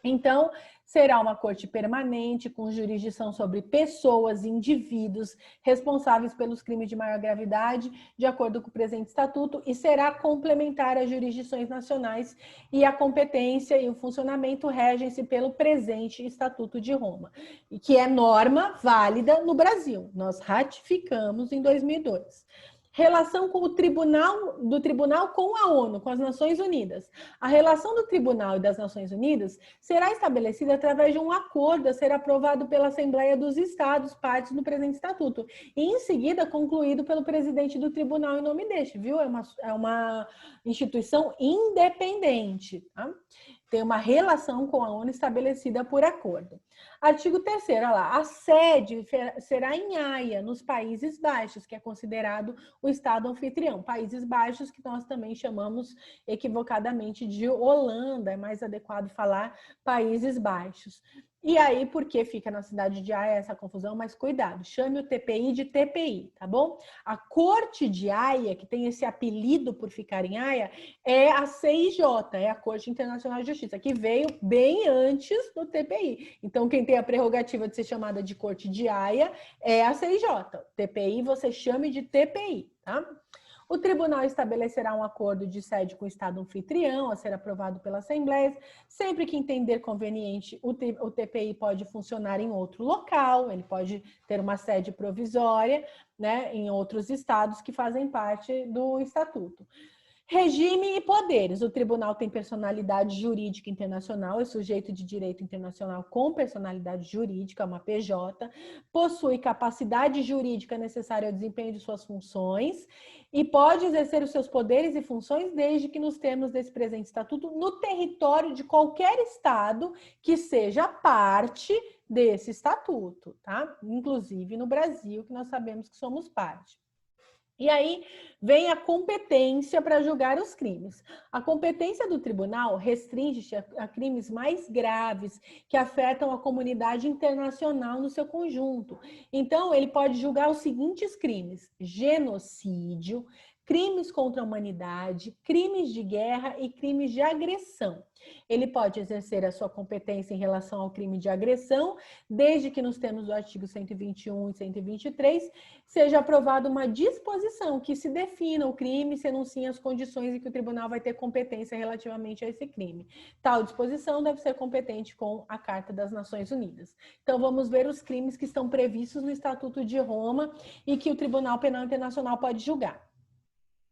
Então, será uma corte permanente, com jurisdição sobre pessoas, indivíduos responsáveis pelos crimes de maior gravidade, de acordo com o presente estatuto, e será complementar às jurisdições nacionais, e a competência e o funcionamento regem-se pelo presente Estatuto de Roma, e que é norma válida no Brasil. Nós ratificamos em 2002. Relação com o tribunal com a ONU, com as Nações Unidas. A relação do tribunal e das Nações Unidas será estabelecida através de um acordo a ser aprovado pela Assembleia dos Estados, partes do presente estatuto, e em seguida concluído pelo presidente do tribunal em nome deste, viu? É uma instituição independente, tá? Tem uma relação com a ONU estabelecida por acordo. Artigo 3º, olha lá, a sede será em Haia, nos Países Baixos, que é considerado o Estado anfitrião. Países Baixos, que nós também chamamos equivocadamente de Holanda, é mais adequado falar Países Baixos. E aí, por que fica na cidade de Haia essa confusão? Mas cuidado, chame o TPI de TPI, tá bom? A Corte de Haia, que tem esse apelido por ficar em Haia, é a CIJ, é a Corte Internacional de Justiça, que veio bem antes do TPI. Então, quem tem a prerrogativa de ser chamada de Corte de Haia é a CIJ. TPI você chame de TPI, tá? O tribunal estabelecerá um acordo de sede com o Estado anfitrião a ser aprovado pela Assembleia. Sempre que entender conveniente, o TPI pode funcionar em outro local, ele pode ter uma sede provisória, né, em outros estados que fazem parte do Estatuto. Regime e poderes. O tribunal tem personalidade jurídica internacional, é sujeito de direito internacional com personalidade jurídica, uma PJ, possui capacidade jurídica necessária ao desempenho de suas funções e pode exercer os seus poderes e funções desde que nos termos desse presente estatuto no território de qualquer estado que seja parte desse estatuto, tá? Inclusive no Brasil, que nós sabemos que somos parte. E aí vem a competência para julgar os crimes. A competência do tribunal restringe-se a crimes mais graves que afetam a comunidade internacional no seu conjunto. Então, ele pode julgar os seguintes crimes: genocídio, crimes contra a humanidade, crimes de guerra e crimes de agressão. Ele pode exercer a sua competência em relação ao crime de agressão, desde que nos termos do artigo 121 e 123 seja aprovada uma disposição que se defina o crime, se enunciem as condições em que o tribunal vai ter competência relativamente a esse crime. Tal disposição deve ser competente com a Carta das Nações Unidas. Então, vamos ver os crimes que estão previstos no Estatuto de Roma e que o Tribunal Penal Internacional pode julgar.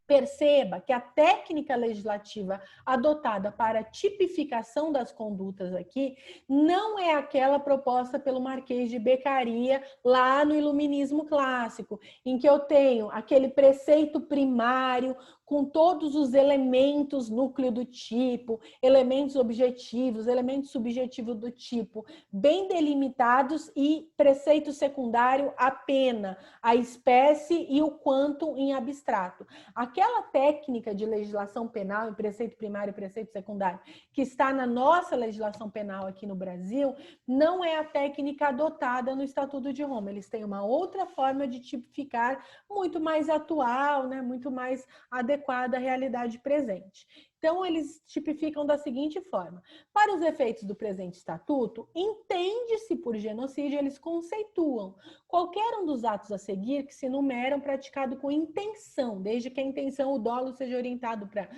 Perceba que a técnica legislativa adotada para a tipificação das condutas aqui não é aquela proposta pelo Marquês de Beccaria lá no Iluminismo clássico, em que eu tenho aquele preceito primário com todos os elementos núcleo do tipo, elementos objetivos, elementos subjetivos do tipo, bem delimitados, e preceito secundário a pena, a espécie e o quantum em abstrato. Aquela técnica de legislação penal, em preceito primário e preceito secundário, que está na nossa legislação penal aqui no Brasil, não é a técnica adotada no Estatuto de Roma. Eles têm uma outra forma de tipificar, muito mais atual, né? Muito mais adequada à realidade presente. Então, eles tipificam da seguinte forma: para os efeitos do presente estatuto, entende-se por genocídio, eles conceituam qualquer um dos atos a seguir que se enumeram praticado com intenção, desde que a intenção, o dolo, seja orientado para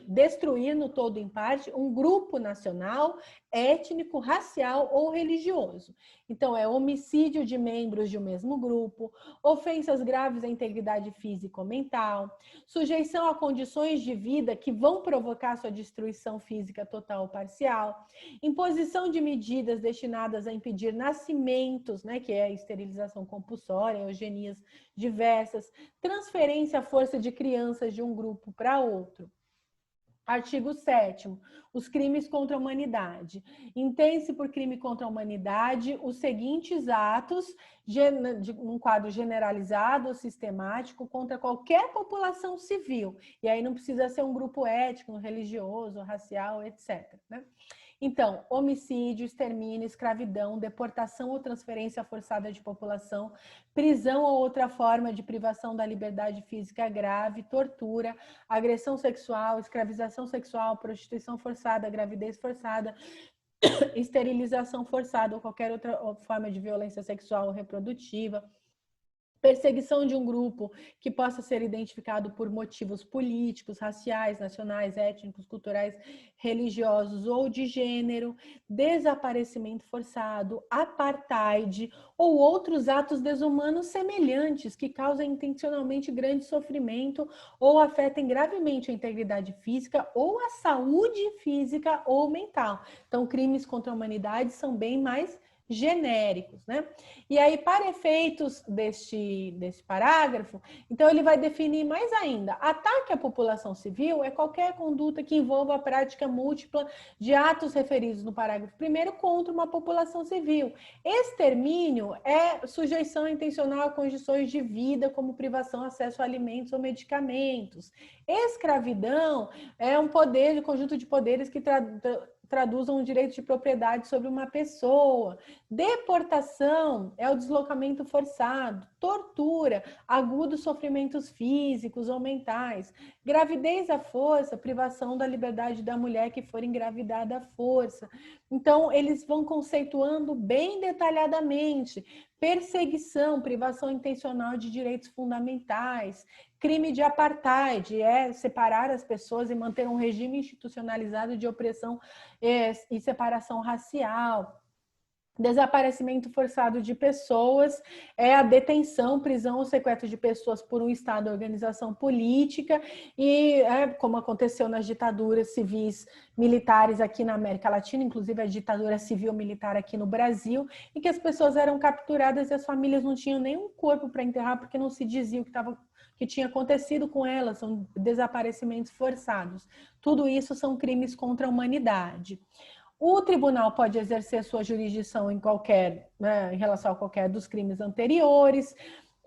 destruir no todo em parte um grupo nacional, étnico, racial ou religioso. Então, é homicídio de membros de um mesmo grupo, ofensas graves à integridade física ou mental, sujeição a condições de vida que vão provocar sua destruição física total ou parcial, imposição de medidas destinadas a impedir nascimentos, né, que é a esterilização compulsória, eugenias diversas, transferência à força de crianças de um grupo para outro. Artigo 7º, os crimes contra a humanidade. Entende-se por crime contra a humanidade os seguintes atos, num quadro generalizado ou sistemático, contra qualquer população civil. E aí não precisa ser um grupo étnico, religioso, racial, etc., né? Então, homicídio, extermínio, escravidão, deportação ou transferência forçada de população, prisão ou outra forma de privação da liberdade física grave, tortura, agressão sexual, escravização sexual, prostituição forçada, gravidez forçada, esterilização forçada ou qualquer outra forma de violência sexual ou reprodutiva, perseguição de um grupo que possa ser identificado por motivos políticos, raciais, nacionais, étnicos, culturais, religiosos ou de gênero, desaparecimento forçado, apartheid ou outros atos desumanos semelhantes que causam intencionalmente grande sofrimento ou afetem gravemente a integridade física ou a saúde física ou mental. Então, crimes contra a humanidade são bem mais genéricos, né? E aí, para efeitos deste parágrafo, então ele vai definir mais ainda: ataque à população civil é qualquer conduta que envolva a prática múltipla de atos referidos no parágrafo 1º contra uma população civil. Extermínio é sujeição intencional a condições de vida, como privação, acesso a alimentos ou medicamentos. Escravidão é um conjunto de poderes que traduzam o direito de propriedade sobre uma pessoa. Deportação é o deslocamento forçado. Tortura, agudos sofrimentos físicos ou mentais. Gravidez à força, privação da liberdade da mulher que for engravidada à força. Então, eles vão conceituando bem detalhadamente. Perseguição, privação intencional de direitos fundamentais. Crime de apartheid é separar as pessoas e manter um regime institucionalizado de opressão e separação racial. Desaparecimento forçado de pessoas é a detenção, prisão ou sequestro de pessoas por um Estado ou organização política e como aconteceu nas ditaduras civis militares aqui na América Latina, inclusive a ditadura civil-militar aqui no Brasil, em que as pessoas eram capturadas e as famílias não tinham nenhum corpo para enterrar porque não se dizia que tinha acontecido com elas, são desaparecimentos forçados. Tudo isso são crimes contra a humanidade. O tribunal pode exercer sua jurisdição em relação a qualquer dos crimes anteriores.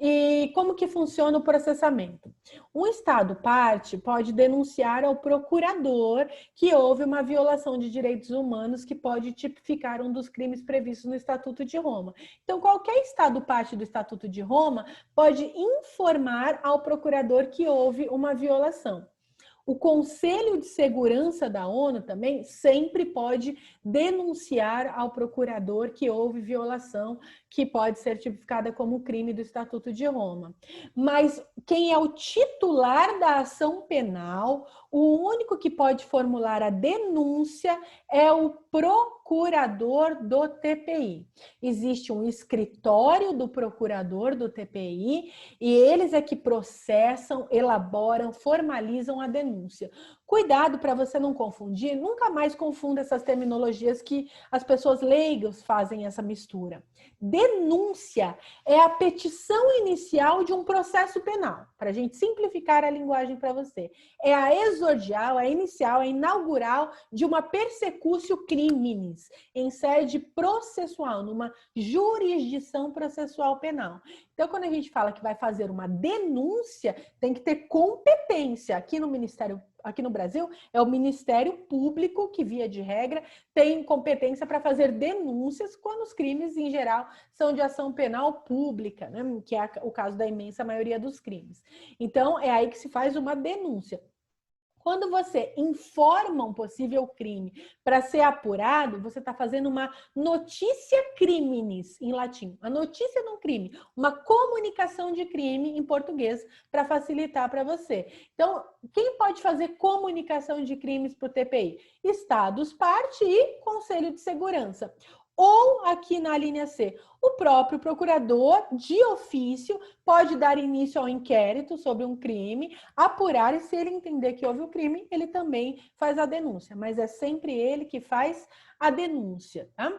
E como que funciona o processamento? Um Estado parte pode denunciar ao procurador que houve uma violação de direitos humanos que pode tipificar um dos crimes previstos no Estatuto de Roma. Então, qualquer Estado parte do Estatuto de Roma pode informar ao procurador que houve uma violação. O Conselho de Segurança da ONU também sempre pode denunciar ao procurador que houve violação que pode ser tipificada como crime do Estatuto de Roma. Mas quem é o titular da ação penal, o único que pode formular a denúncia é o procurador do TPI. Existe um escritório do procurador do TPI e eles é que processam, elaboram, formalizam a denúncia. Cuidado para você não confundir, nunca mais confunda essas terminologias que as pessoas leigas fazem essa mistura. Denúncia é a petição inicial de um processo penal, para a gente simplificar a linguagem para você. É a exordial, a inicial, a inaugural de uma persecutio criminis, em sede processual, numa jurisdição processual penal. Então, quando a gente fala que vai fazer uma denúncia, tem que ter competência. Aqui no Brasil, é o Ministério Público que, via de regra, tem competência para fazer denúncias quando os crimes, em geral, são de ação penal pública, né? Que é o caso da imensa maioria dos crimes. Então, é aí que se faz uma denúncia. Quando você informa um possível crime para ser apurado, você está fazendo uma notícia criminis, em latim. A notícia de um crime, uma comunicação de crime em português, para facilitar para você. Então, quem pode fazer comunicação de crimes para o TPI? Estados, parte e Conselho de Segurança. Ou, aqui na linha C, o próprio procurador de ofício pode dar início ao inquérito sobre um crime, apurar, e se ele entender que houve o crime, ele também faz a denúncia. Mas é sempre ele que faz a denúncia, tá?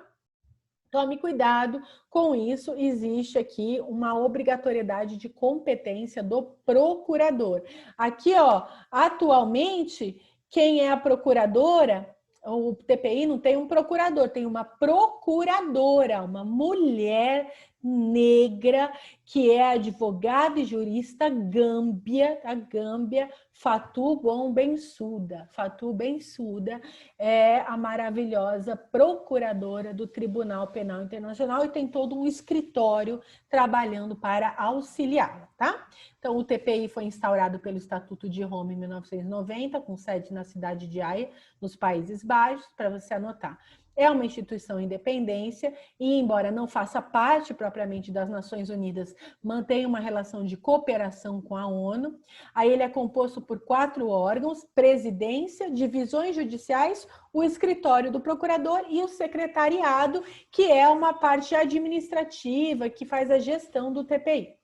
Tome cuidado com isso, existe aqui uma obrigatoriedade de competência do procurador. Aqui, ó, atualmente, quem é a procuradora, o TPI não tem um procurador, tem uma procuradora, uma mulher negra, que é advogada e jurista gâmbia, a Gâmbia, Fatou Bensouda. Fatou Bensouda é a maravilhosa procuradora do Tribunal Penal Internacional e tem todo um escritório trabalhando para auxiliá-la, tá? Então, o TPI foi instaurado pelo Estatuto de Roma em 1990, com sede na cidade de Haia, nos Países Baixos, para você anotar. É uma instituição independente e, embora não faça parte propriamente das Nações Unidas, mantém uma relação de cooperação com a ONU. Aí ele é composto por 4 órgãos: presidência, divisões judiciais, o escritório do procurador e o secretariado, que é uma parte administrativa que faz a gestão do TPI.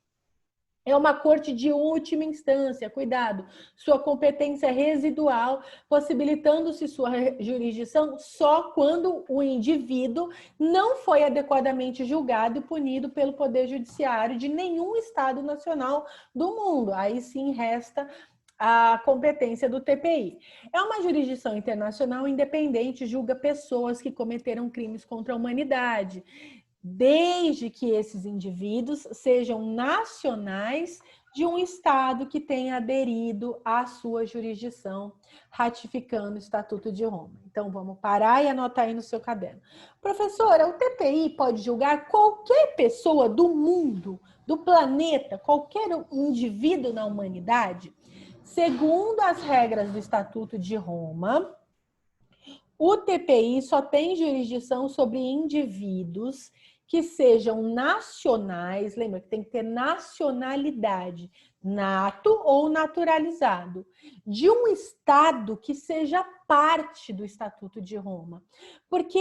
É uma corte de última instância, cuidado, sua competência é residual, possibilitando-se sua jurisdição só quando o indivíduo não foi adequadamente julgado e punido pelo Poder Judiciário de nenhum Estado nacional do mundo. Aí sim resta a competência do TPI. É uma jurisdição internacional independente, julga pessoas que cometeram crimes contra a humanidade, desde que esses indivíduos sejam nacionais de um Estado que tenha aderido à sua jurisdição, ratificando o Estatuto de Roma. Então, vamos parar e anotar aí no seu caderno. Professora, o TPI pode julgar qualquer pessoa do mundo, do planeta, qualquer indivíduo na humanidade? Segundo as regras do Estatuto de Roma, o TPI só tem jurisdição sobre indivíduos que sejam nacionais, lembra que tem que ter nacionalidade, nato ou naturalizado, de um Estado que seja parte do Estatuto de Roma. Porque,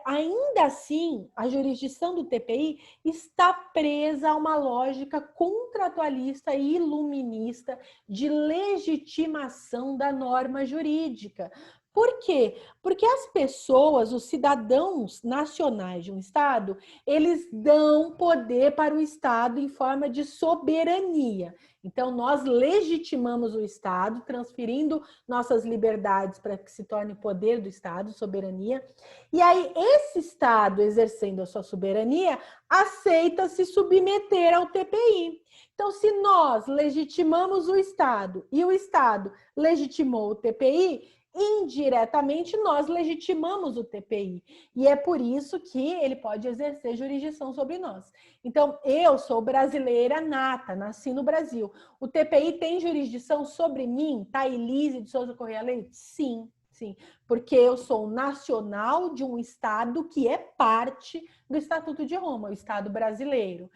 ainda assim, a jurisdição do TPI está presa a uma lógica contratualista e iluminista de legitimação da norma jurídica. Por quê? Porque as pessoas, os cidadãos nacionais de um Estado, eles dão poder para o Estado em forma de soberania. Então, nós legitimamos o Estado, transferindo nossas liberdades para que se torne poder do Estado, soberania. E aí, esse Estado, exercendo a sua soberania, aceita se submeter ao TPI. Então, se nós legitimamos o Estado e o Estado legitimou o TPI, indiretamente nós legitimamos o TPI. E é por isso que ele pode exercer jurisdição sobre nós. Então, eu sou brasileira nata, nasci no Brasil. O TPI tem jurisdição sobre mim, Thailise de Souza Correia Leite? Sim, sim. Porque eu sou nacional de um Estado que é parte do Estatuto de Roma, o Estado brasileiro.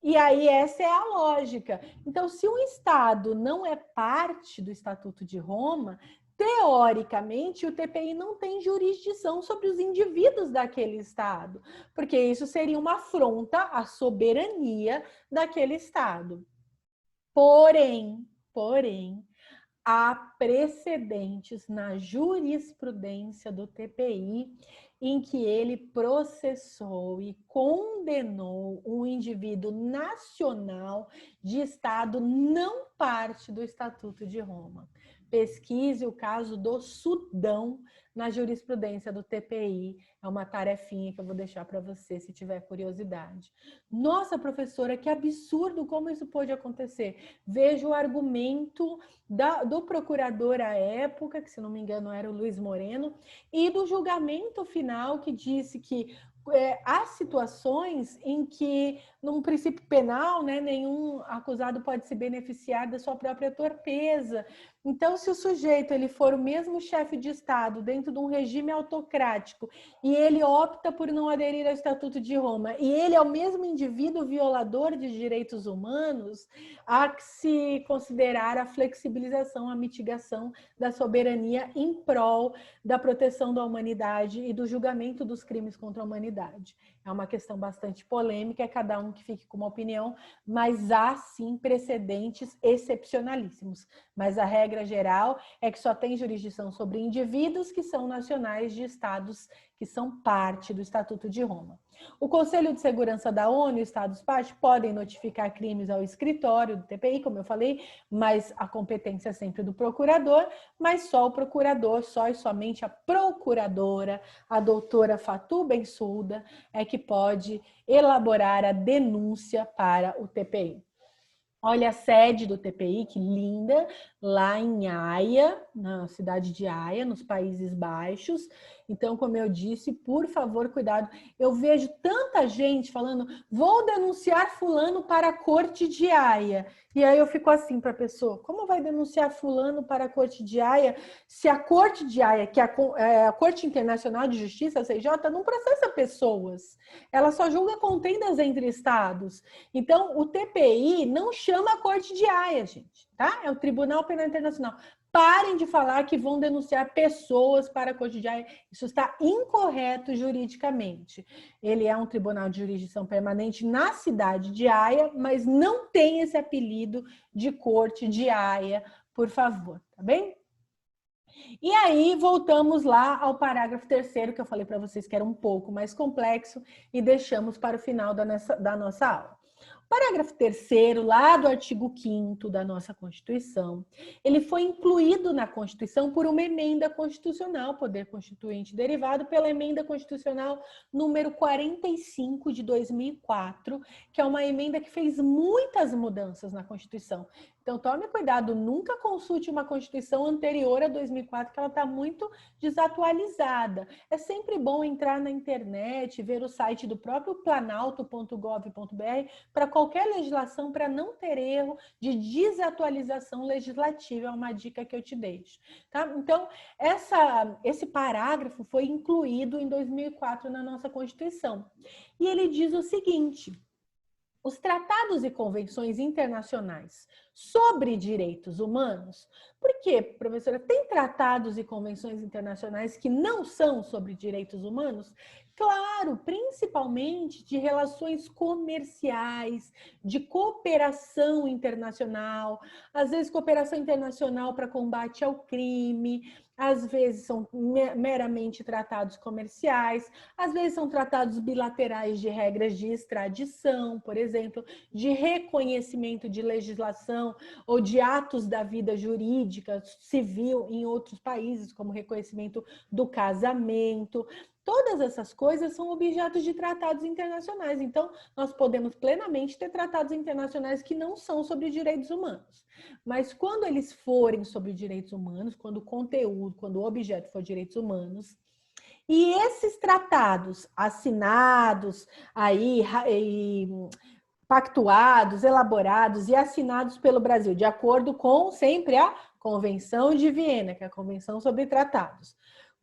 E aí essa é a lógica. Então, se um Estado não é parte do Estatuto de Roma, teoricamente, o TPI não tem jurisdição sobre os indivíduos daquele Estado, porque isso seria uma afronta à soberania daquele Estado. Porém, há precedentes na jurisprudência do TPI em que ele processou e condenou um indivíduo nacional de Estado não parte do Estatuto de Roma. Pesquise o caso do Sudão na jurisprudência do TPI. É uma tarefinha que eu vou deixar para você, se tiver curiosidade. Nossa, professora, que absurdo, como isso pode acontecer? Veja o argumento do procurador à época, que se não me engano era o Luiz Moreno, e do julgamento final que disse que há situações em que, num princípio penal, né, nenhum acusado pode se beneficiar da sua própria torpeza. Então, se o sujeito ele for o mesmo chefe de Estado dentro de um regime autocrático e ele opta por não aderir ao Estatuto de Roma e ele é o mesmo indivíduo violador de direitos humanos, há que se considerar a flexibilização, a mitigação da soberania em prol da proteção da humanidade e do julgamento dos crimes contra a humanidade. É uma questão bastante polêmica, é cada um que fique com uma opinião, mas há sim precedentes excepcionalíssimos. Mas a regra geral é que só tem jurisdição sobre indivíduos que são nacionais de estados que são parte do Estatuto de Roma. O Conselho de Segurança da ONU e Estados-partes podem notificar crimes ao escritório do TPI, como eu falei, mas a competência é sempre do procurador, mas só o procurador, só e somente a procuradora, a doutora Fatou Bensouda, é que pode elaborar a denúncia para o TPI. Olha a sede do TPI, que linda, lá em Haia, na cidade de Haia, nos Países Baixos. Então, como eu disse, por favor, cuidado. Eu vejo tanta gente falando, vou denunciar fulano para a corte de Haia. E aí eu fico assim para a pessoa, como vai denunciar fulano para a corte de Haia se a corte de Haia, que é a Corte Internacional de Justiça, a CJ, não processa pessoas. Ela só julga contendas entre estados. Então, o TPI não chama a Corte de Haia, gente, tá? É o Tribunal Penal Internacional. Parem de falar que vão denunciar pessoas para a Corte de Haia. Isso está incorreto juridicamente. Ele é um tribunal de jurisdição permanente na cidade de Haia, mas não tem esse apelido de Corte de Haia, por favor, tá bem? E aí, voltamos lá ao parágrafo 3º, que eu falei para vocês que era um pouco mais complexo, e deixamos para o final da nossa aula. Parágrafo 3º, lá do artigo 5º da nossa Constituição, ele foi incluído na Constituição por uma emenda constitucional, poder constituinte derivado pela emenda constitucional número 45 de 2004, que é uma emenda que fez muitas mudanças na Constituição. Então, tome cuidado, nunca consulte uma Constituição anterior a 2004, que ela está muito desatualizada. É sempre bom entrar na internet, ver o site do próprio planalto.gov.br para qualquer legislação, para não ter erro de desatualização legislativa. É uma dica que eu te deixo. Tá? Então, esse parágrafo foi incluído em 2004 na nossa Constituição. E ele diz o seguinte: os tratados e convenções internacionais sobre direitos humanos. Por quê, professora? Tem tratados e convenções internacionais que não são sobre direitos humanos? Claro, principalmente de relações comerciais, de cooperação internacional, às vezes cooperação internacional para combate ao crime, às vezes são meramente tratados comerciais, às vezes são tratados bilaterais de regras de extradição, por exemplo, de reconhecimento de legislação ou de atos da vida jurídica civil em outros países, como reconhecimento do casamento. Todas essas coisas são objetos de tratados internacionais. Então, nós podemos plenamente ter tratados internacionais que não são sobre direitos humanos. Mas quando eles forem sobre direitos humanos, quando o conteúdo, quando o objeto for direitos humanos, e esses tratados assinados, pactuados, elaborados e assinados pelo Brasil, de acordo com sempre a Convenção de Viena, que é a Convenção sobre Tratados.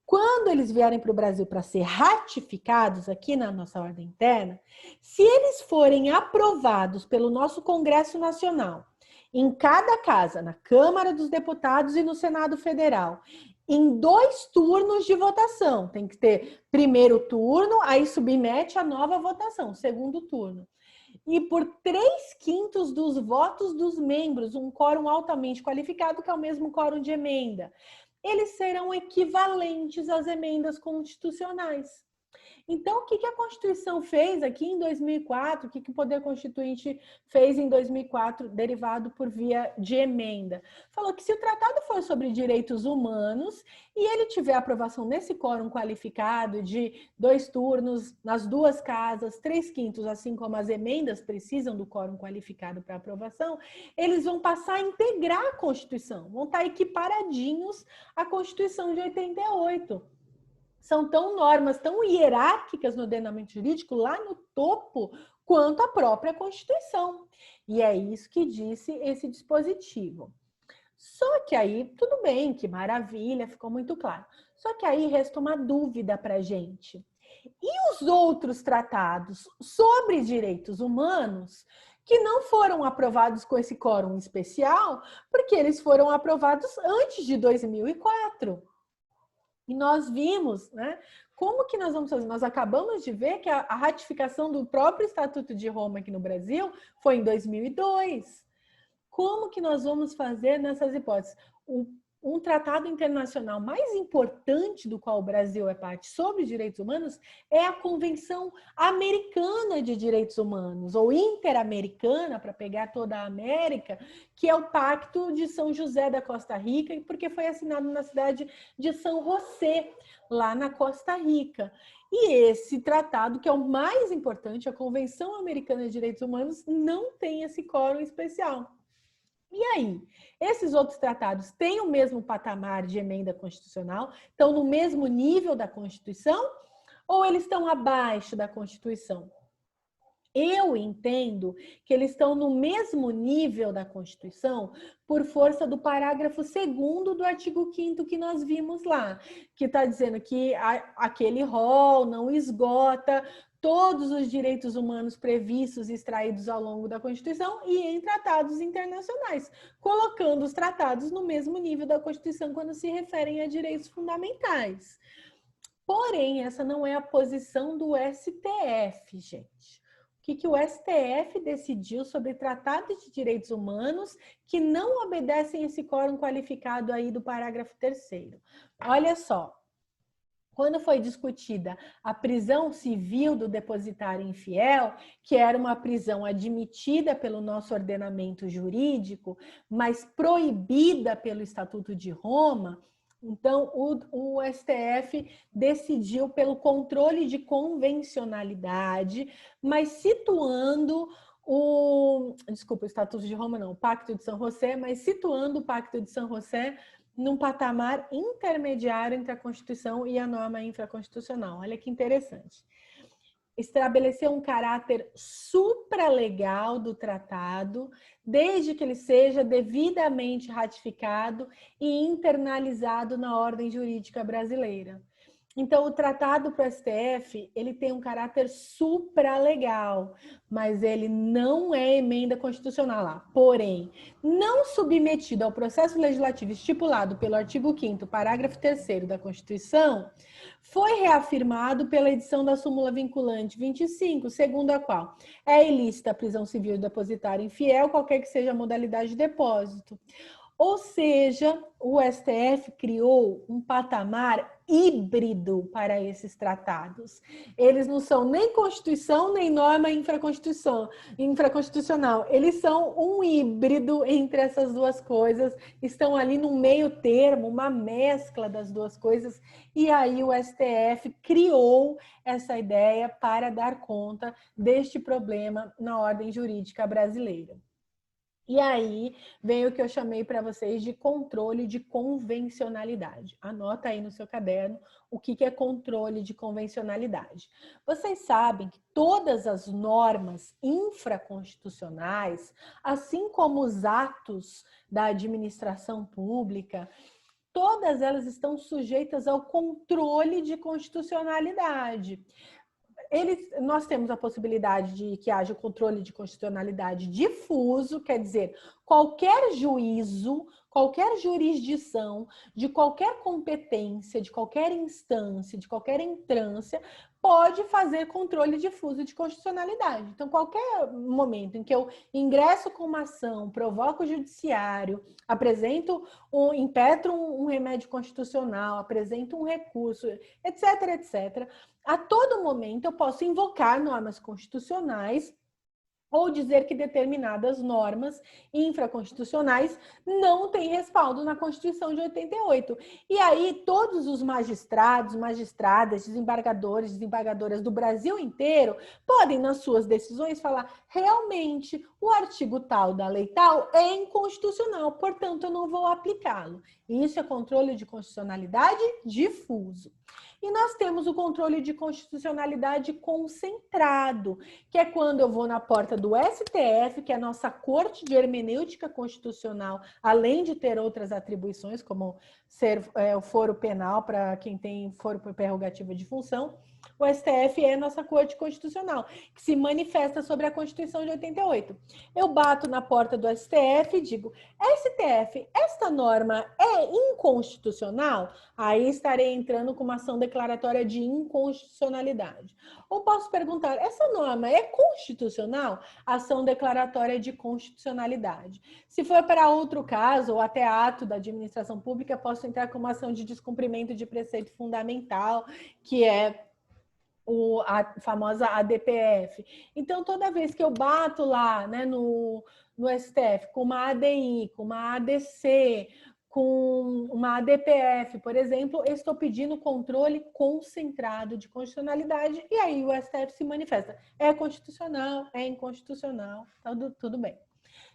Quando eles vierem para o Brasil para ser ratificados aqui na nossa ordem interna, se eles forem aprovados pelo nosso Congresso Nacional, em cada casa, na Câmara dos Deputados e no Senado Federal, em 2 turnos de votação, tem que ter primeiro turno, aí submete a nova votação, segundo turno. E por 3/5 dos votos dos membros, um quórum altamente qualificado, que é o mesmo quórum de emenda, eles serão equivalentes às emendas constitucionais. Então, o que a Constituição fez aqui em 2004, o que o Poder Constituinte fez em 2004, derivado por via de emenda? Falou que se o tratado for sobre direitos humanos e ele tiver aprovação nesse quórum qualificado de 2 turnos nas 2 casas, 3/5, assim como as emendas precisam do quórum qualificado para aprovação, eles vão passar a integrar a Constituição, vão estar equiparadinhos à Constituição de 88. São normas tão hierárquicas no ordenamento jurídico, lá no topo, quanto a própria Constituição. E é isso que disse esse dispositivo. Só que aí, tudo bem, que maravilha, ficou muito claro. Só que aí resta uma dúvida para a gente. E os outros tratados sobre direitos humanos que não foram aprovados com esse quórum especial, porque eles foram aprovados antes de 2004? E nós vimos, né? Como que nós vamos fazer? Nós acabamos de ver que a ratificação do próprio Estatuto de Roma aqui no Brasil foi em 2002. Como que nós vamos fazer nessas hipóteses? Um tratado internacional mais importante do qual o Brasil é parte sobre direitos humanos é a Convenção Americana de Direitos Humanos, ou Interamericana, para pegar toda a América, que é o Pacto de São José da Costa Rica, porque foi assinado na cidade de São José, lá na Costa Rica. E esse tratado, que é o mais importante, a Convenção Americana de Direitos Humanos, não tem esse quórum especial. E aí, esses outros tratados têm o mesmo patamar de emenda constitucional? Estão no mesmo nível da Constituição? Ou eles estão abaixo da Constituição? Eu entendo que eles estão no mesmo nível da Constituição por força do parágrafo 2º do artigo 5º que nós vimos lá, que está dizendo que aquele rol não esgota todos os direitos humanos previstos e extraídos ao longo da Constituição e em tratados internacionais, colocando os tratados no mesmo nível da Constituição quando se referem a direitos fundamentais. Porém, essa não é a posição do STF, gente. O que o STF decidiu sobre tratados de direitos humanos que não obedecem esse quórum qualificado aí do parágrafo 3º? Olha só. Quando foi discutida a prisão civil do depositário infiel, que era uma prisão admitida pelo nosso ordenamento jurídico, mas proibida pelo Estatuto de Roma, então o STF decidiu pelo controle de convencionalidade, mas situando o Estatuto de Roma não, o Pacto de São José, mas situando o Pacto de São José num patamar intermediário entre a Constituição e a norma infraconstitucional. Olha que interessante. Estabelecer um caráter supralegal do tratado, desde que ele seja devidamente ratificado e internalizado na ordem jurídica brasileira. Então, o tratado para o STF, ele tem um caráter supralegal, mas ele não é emenda constitucional lá. Porém, não submetido ao processo legislativo estipulado pelo artigo 5º, parágrafo 3º da Constituição, foi reafirmado pela edição da súmula vinculante 25, segundo a qual é ilícita a prisão civil do depositário infiel, qualquer que seja a modalidade de depósito. Ou seja, o STF criou um patamar híbrido para esses tratados. Eles não são nem Constituição, nem norma infraconstitucional. Eles são um híbrido entre essas duas coisas, estão ali no meio termo, uma mescla das duas coisas, e aí o STF criou essa ideia para dar conta deste problema na ordem jurídica brasileira. E aí vem o que eu chamei para vocês de controle de convencionalidade. Anota aí no seu caderno o que é controle de convencionalidade. Vocês sabem que todas as normas infraconstitucionais, assim como os atos da administração pública, todas elas estão sujeitas ao controle de constitucionalidade. Nós temos a possibilidade de que haja controle de constitucionalidade difuso, quer dizer, qualquer juízo, qualquer jurisdição, de qualquer competência, de qualquer instância, de qualquer entrância, pode fazer controle difuso de constitucionalidade. Então, qualquer momento em que eu ingresso com uma ação, provoco o judiciário, impetro um remédio constitucional, apresento um recurso, etc., etc., a todo momento eu posso invocar normas constitucionais ou dizer que determinadas normas infraconstitucionais não têm respaldo na Constituição de 88. E aí todos os magistrados, magistradas, desembargadores, desembargadoras do Brasil inteiro podem, nas suas decisões, falar realmente o artigo tal da lei tal é inconstitucional, portanto eu não vou aplicá-lo. Isso é controle de constitucionalidade difuso. E nós temos o controle de constitucionalidade concentrado, que é quando eu vou na porta do STF, que é a nossa Corte de Hermenêutica Constitucional, além de ter outras atribuições, como ser o foro penal para quem tem foro por prerrogativa de função. O STF é a nossa Corte Constitucional, que se manifesta sobre a Constituição de 88. Eu bato na porta do STF e digo: STF, esta norma é inconstitucional? Aí estarei entrando com uma ação declaratória de inconstitucionalidade. Ou posso perguntar: essa norma é constitucional? Ação declaratória de constitucionalidade. Se for para outro caso, ou até ato da administração pública, posso entrar com uma ação de descumprimento de preceito fundamental, que é a famosa ADPF. Então, toda vez que eu bato lá, né, no STF com uma ADI, com uma ADC, com uma ADPF, por exemplo, eu estou pedindo controle concentrado de constitucionalidade e aí o STF se manifesta. É constitucional, é inconstitucional, tudo bem.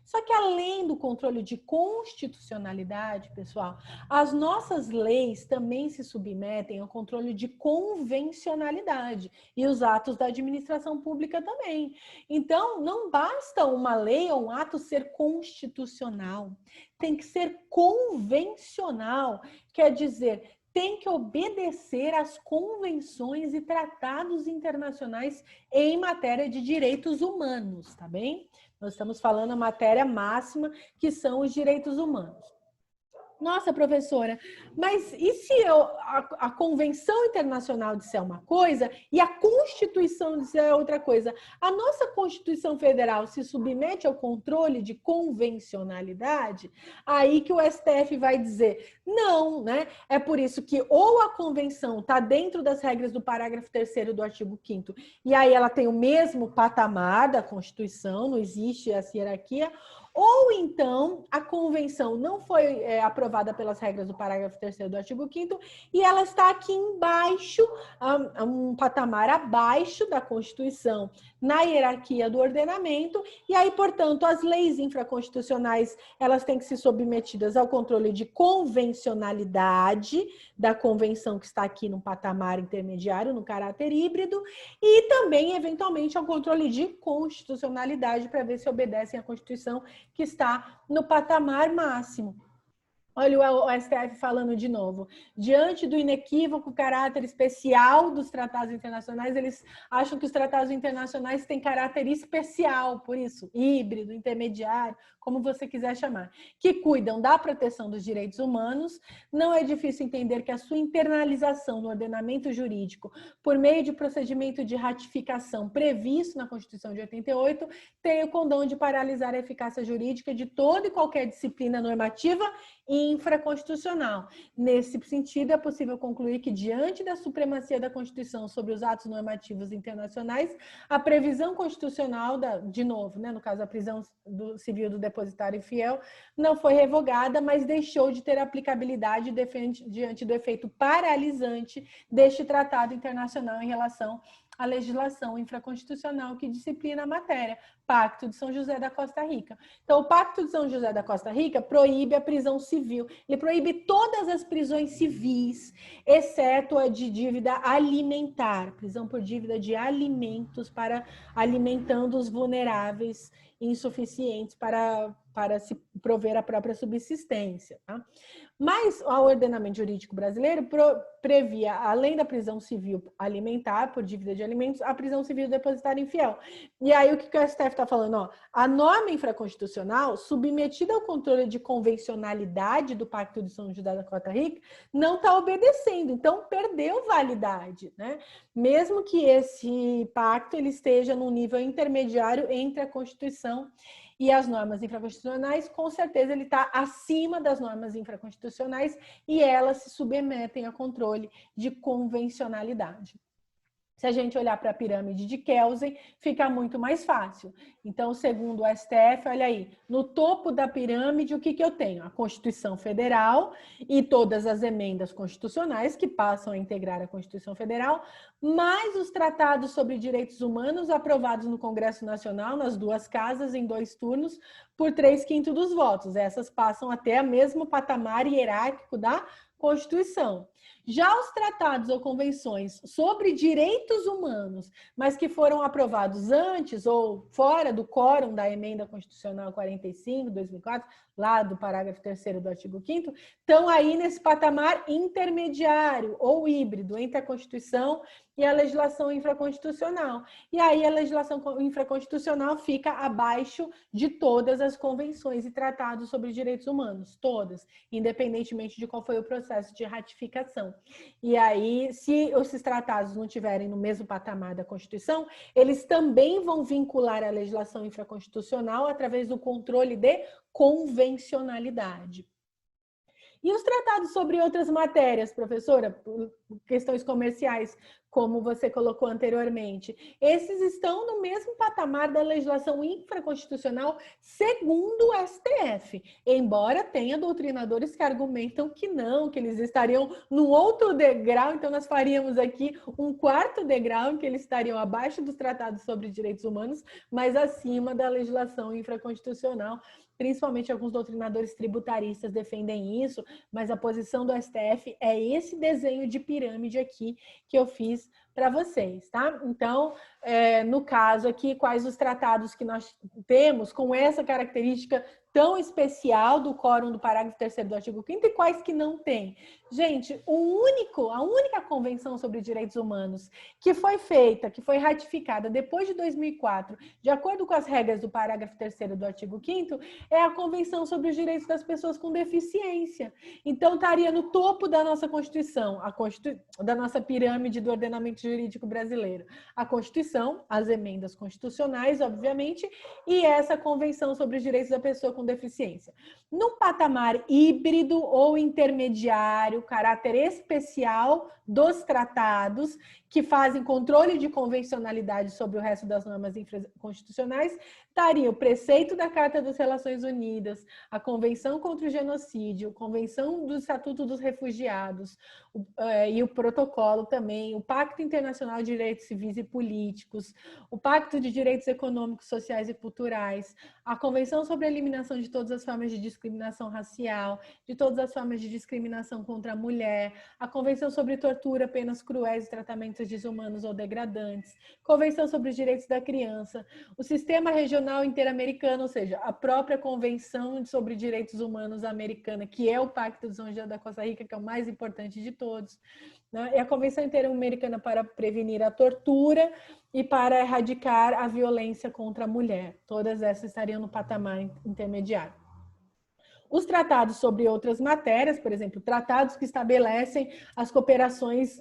Só que além do controle de constitucionalidade, pessoal, as nossas leis também se submetem ao controle de convencionalidade e os atos da administração pública também. Então, não basta uma lei ou um ato ser constitucional, tem que ser convencional, quer dizer, tem que obedecer às convenções e tratados internacionais em matéria de direitos humanos, tá bem? Nós estamos falando a matéria máxima, que são os direitos humanos. Nossa, professora, mas e se a Convenção Internacional disser uma coisa e a Constituição disser outra coisa? A nossa Constituição Federal se submete ao controle de convencionalidade? Aí que o STF vai dizer não, né? É por isso que ou a Convenção está dentro das regras do parágrafo 3º do artigo 5º, e aí ela tem o mesmo patamar da Constituição, não existe essa hierarquia, ou então a convenção não foi aprovada pelas regras do parágrafo 3º do artigo 5º e ela está aqui embaixo, um patamar abaixo da Constituição, na hierarquia do ordenamento, e aí, portanto, as leis infraconstitucionais, elas têm que ser submetidas ao controle de convencionalidade da convenção que está aqui no patamar intermediário, no caráter híbrido, e também, eventualmente, ao controle de constitucionalidade para ver se obedecem à Constituição, que está no patamar máximo. Olha o STF falando de novo. Diante do inequívoco caráter especial dos tratados internacionais, eles acham que os tratados internacionais têm caráter especial, por isso, híbrido, intermediário, como você quiser chamar, que cuidam da proteção dos direitos humanos. Não é difícil entender que a sua internalização no ordenamento jurídico, por meio de procedimento de ratificação previsto na Constituição de 88, tem o condão de paralisar a eficácia jurídica de toda e qualquer disciplina normativa infraconstitucional. Nesse sentido, é possível concluir que, diante da supremacia da Constituição sobre os atos normativos internacionais, a previsão constitucional, de novo, né, no caso a prisão civil do depositário infiel, não foi revogada, mas deixou de ter aplicabilidade diante do efeito paralisante deste tratado internacional em relação à legislação infraconstitucional que disciplina a matéria, Pacto de São José da Costa Rica. Então, o Pacto de São José da Costa Rica proíbe a prisão civil, ele proíbe todas as prisões civis, exceto a de dívida alimentar, prisão por dívida de alimentos para alimentando os vulneráveis e insuficientes para se prover a própria subsistência, tá? Mas o ordenamento jurídico brasileiro previa, além da prisão civil alimentar por dívida de alimentos, a prisão civil do depositário infiel. E aí o que o STF está falando? Ó, a norma infraconstitucional, submetida ao controle de convencionalidade do Pacto de São José da Costa Rica, não está obedecendo, então perdeu validade, né? Mesmo que esse pacto ele esteja num nível intermediário entre a Constituição e as normas infraconstitucionais, com certeza ele está acima das normas infraconstitucionais e elas se submetem a controle de convencionalidade. Se a gente olhar para a pirâmide de Kelsen, fica muito mais fácil. Então, segundo o STF, olha aí, no topo da pirâmide, o que eu tenho? A Constituição Federal e todas as emendas constitucionais que passam a integrar a Constituição Federal, mais os tratados sobre direitos humanos aprovados no Congresso Nacional, nas duas casas, em 2 turnos, por 3/5 dos votos. Essas passam até o mesmo patamar hierárquico da Constituição. Já os tratados ou convenções sobre direitos humanos, mas que foram aprovados antes ou fora do quórum da Emenda Constitucional 45, 2004, lá do parágrafo 3º do artigo 5º, estão aí nesse patamar intermediário ou híbrido entre a Constituição e a legislação infraconstitucional. E aí a legislação infraconstitucional fica abaixo de todas as convenções e tratados sobre direitos humanos, todas, independentemente de qual foi o processo de ratificação. E aí, se esses tratados não estiverem no mesmo patamar da Constituição, eles também vão vincular a legislação infraconstitucional através do controle de convencionalidade. E os tratados sobre outras matérias, professora, questões comerciais, como você colocou anteriormente, esses estão no mesmo patamar da legislação infraconstitucional segundo o STF, embora tenha doutrinadores que argumentam que não, que eles estariam no outro degrau, então nós faríamos aqui um quarto degrau em que eles estariam abaixo dos tratados sobre direitos humanos, mas acima da legislação infraconstitucional. Principalmente alguns doutrinadores tributaristas defendem isso, mas a posição do STF é esse desenho de pirâmide aqui que eu fiz para vocês, tá? Então, no caso aqui, quais os tratados que nós temos com essa característica tão especial do quórum do parágrafo 3º do artigo 5º e quais que não tem? Gente, a única convenção sobre direitos humanos que foi feita, que foi ratificada depois de 2004, de acordo com as regras do parágrafo 3º do artigo 5º, é a Convenção sobre os Direitos das Pessoas com Deficiência. Então, estaria no topo da nossa Constituição, da nossa pirâmide do ordenamento jurídico brasileiro. A Constituição, as emendas constitucionais, obviamente, e essa Convenção sobre os Direitos da Pessoa com Deficiência. Num patamar híbrido ou intermediário, caráter especial dos tratados que fazem controle de convencionalidade sobre o resto das normas infraconstitucionais, estaria o preceito da Carta das Nações Unidas, a Convenção contra o Genocídio, a Convenção do Estatuto dos Refugiados, e o protocolo também, o Pacto Internacional de Direitos Civis e Políticos, o Pacto de Direitos Econômicos, Sociais e Culturais, a Convenção sobre a Eliminação de todas as formas de discriminação racial, de todas as formas de discriminação contra a mulher, a Convenção sobre tortura, penas cruéis e tratamentos desumanos ou degradantes, Convenção sobre os Direitos da Criança, o Sistema Regional Interamericano, ou seja, a própria Convenção sobre Direitos Humanos americana, que é o Pacto de São José da Costa Rica, que é o mais importante de todos, né? E a Convenção Interamericana para prevenir a tortura e para erradicar a violência contra a mulher. Todas essas estariam no patamar intermediário. Os tratados sobre outras matérias, por exemplo, tratados que estabelecem as cooperações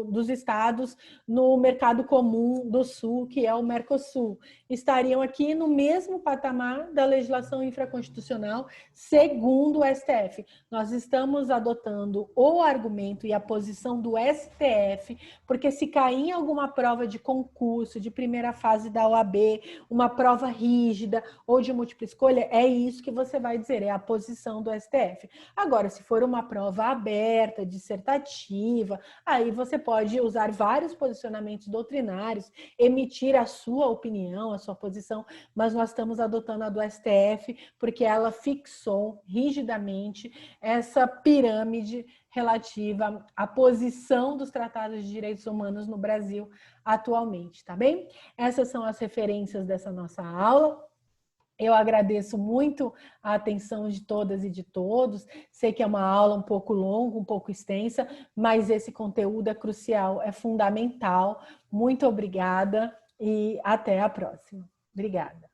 dos estados no mercado comum do Sul, que é o Mercosul, estariam aqui no mesmo patamar da legislação infraconstitucional, segundo o STF. Nós estamos adotando o argumento e a posição do STF, porque se cair em alguma prova de concurso, de primeira fase da OAB, uma prova rígida ou de múltipla escolha, é isso que você vai dizer, é a posição do STF. Agora, se for uma prova aberta, dissertativa, aí você pode usar vários posicionamentos doutrinários, emitir a sua opinião, a sua posição, mas nós estamos adotando a do STF porque ela fixou rigidamente essa pirâmide relativa à posição dos tratados de direitos humanos no Brasil atualmente, tá bem? Essas são as referências dessa nossa aula. Eu agradeço muito a atenção de todas e de todos. Sei que é uma aula um pouco longa, um pouco extensa, mas esse conteúdo é crucial, é fundamental. Muito obrigada e até a próxima. Obrigada.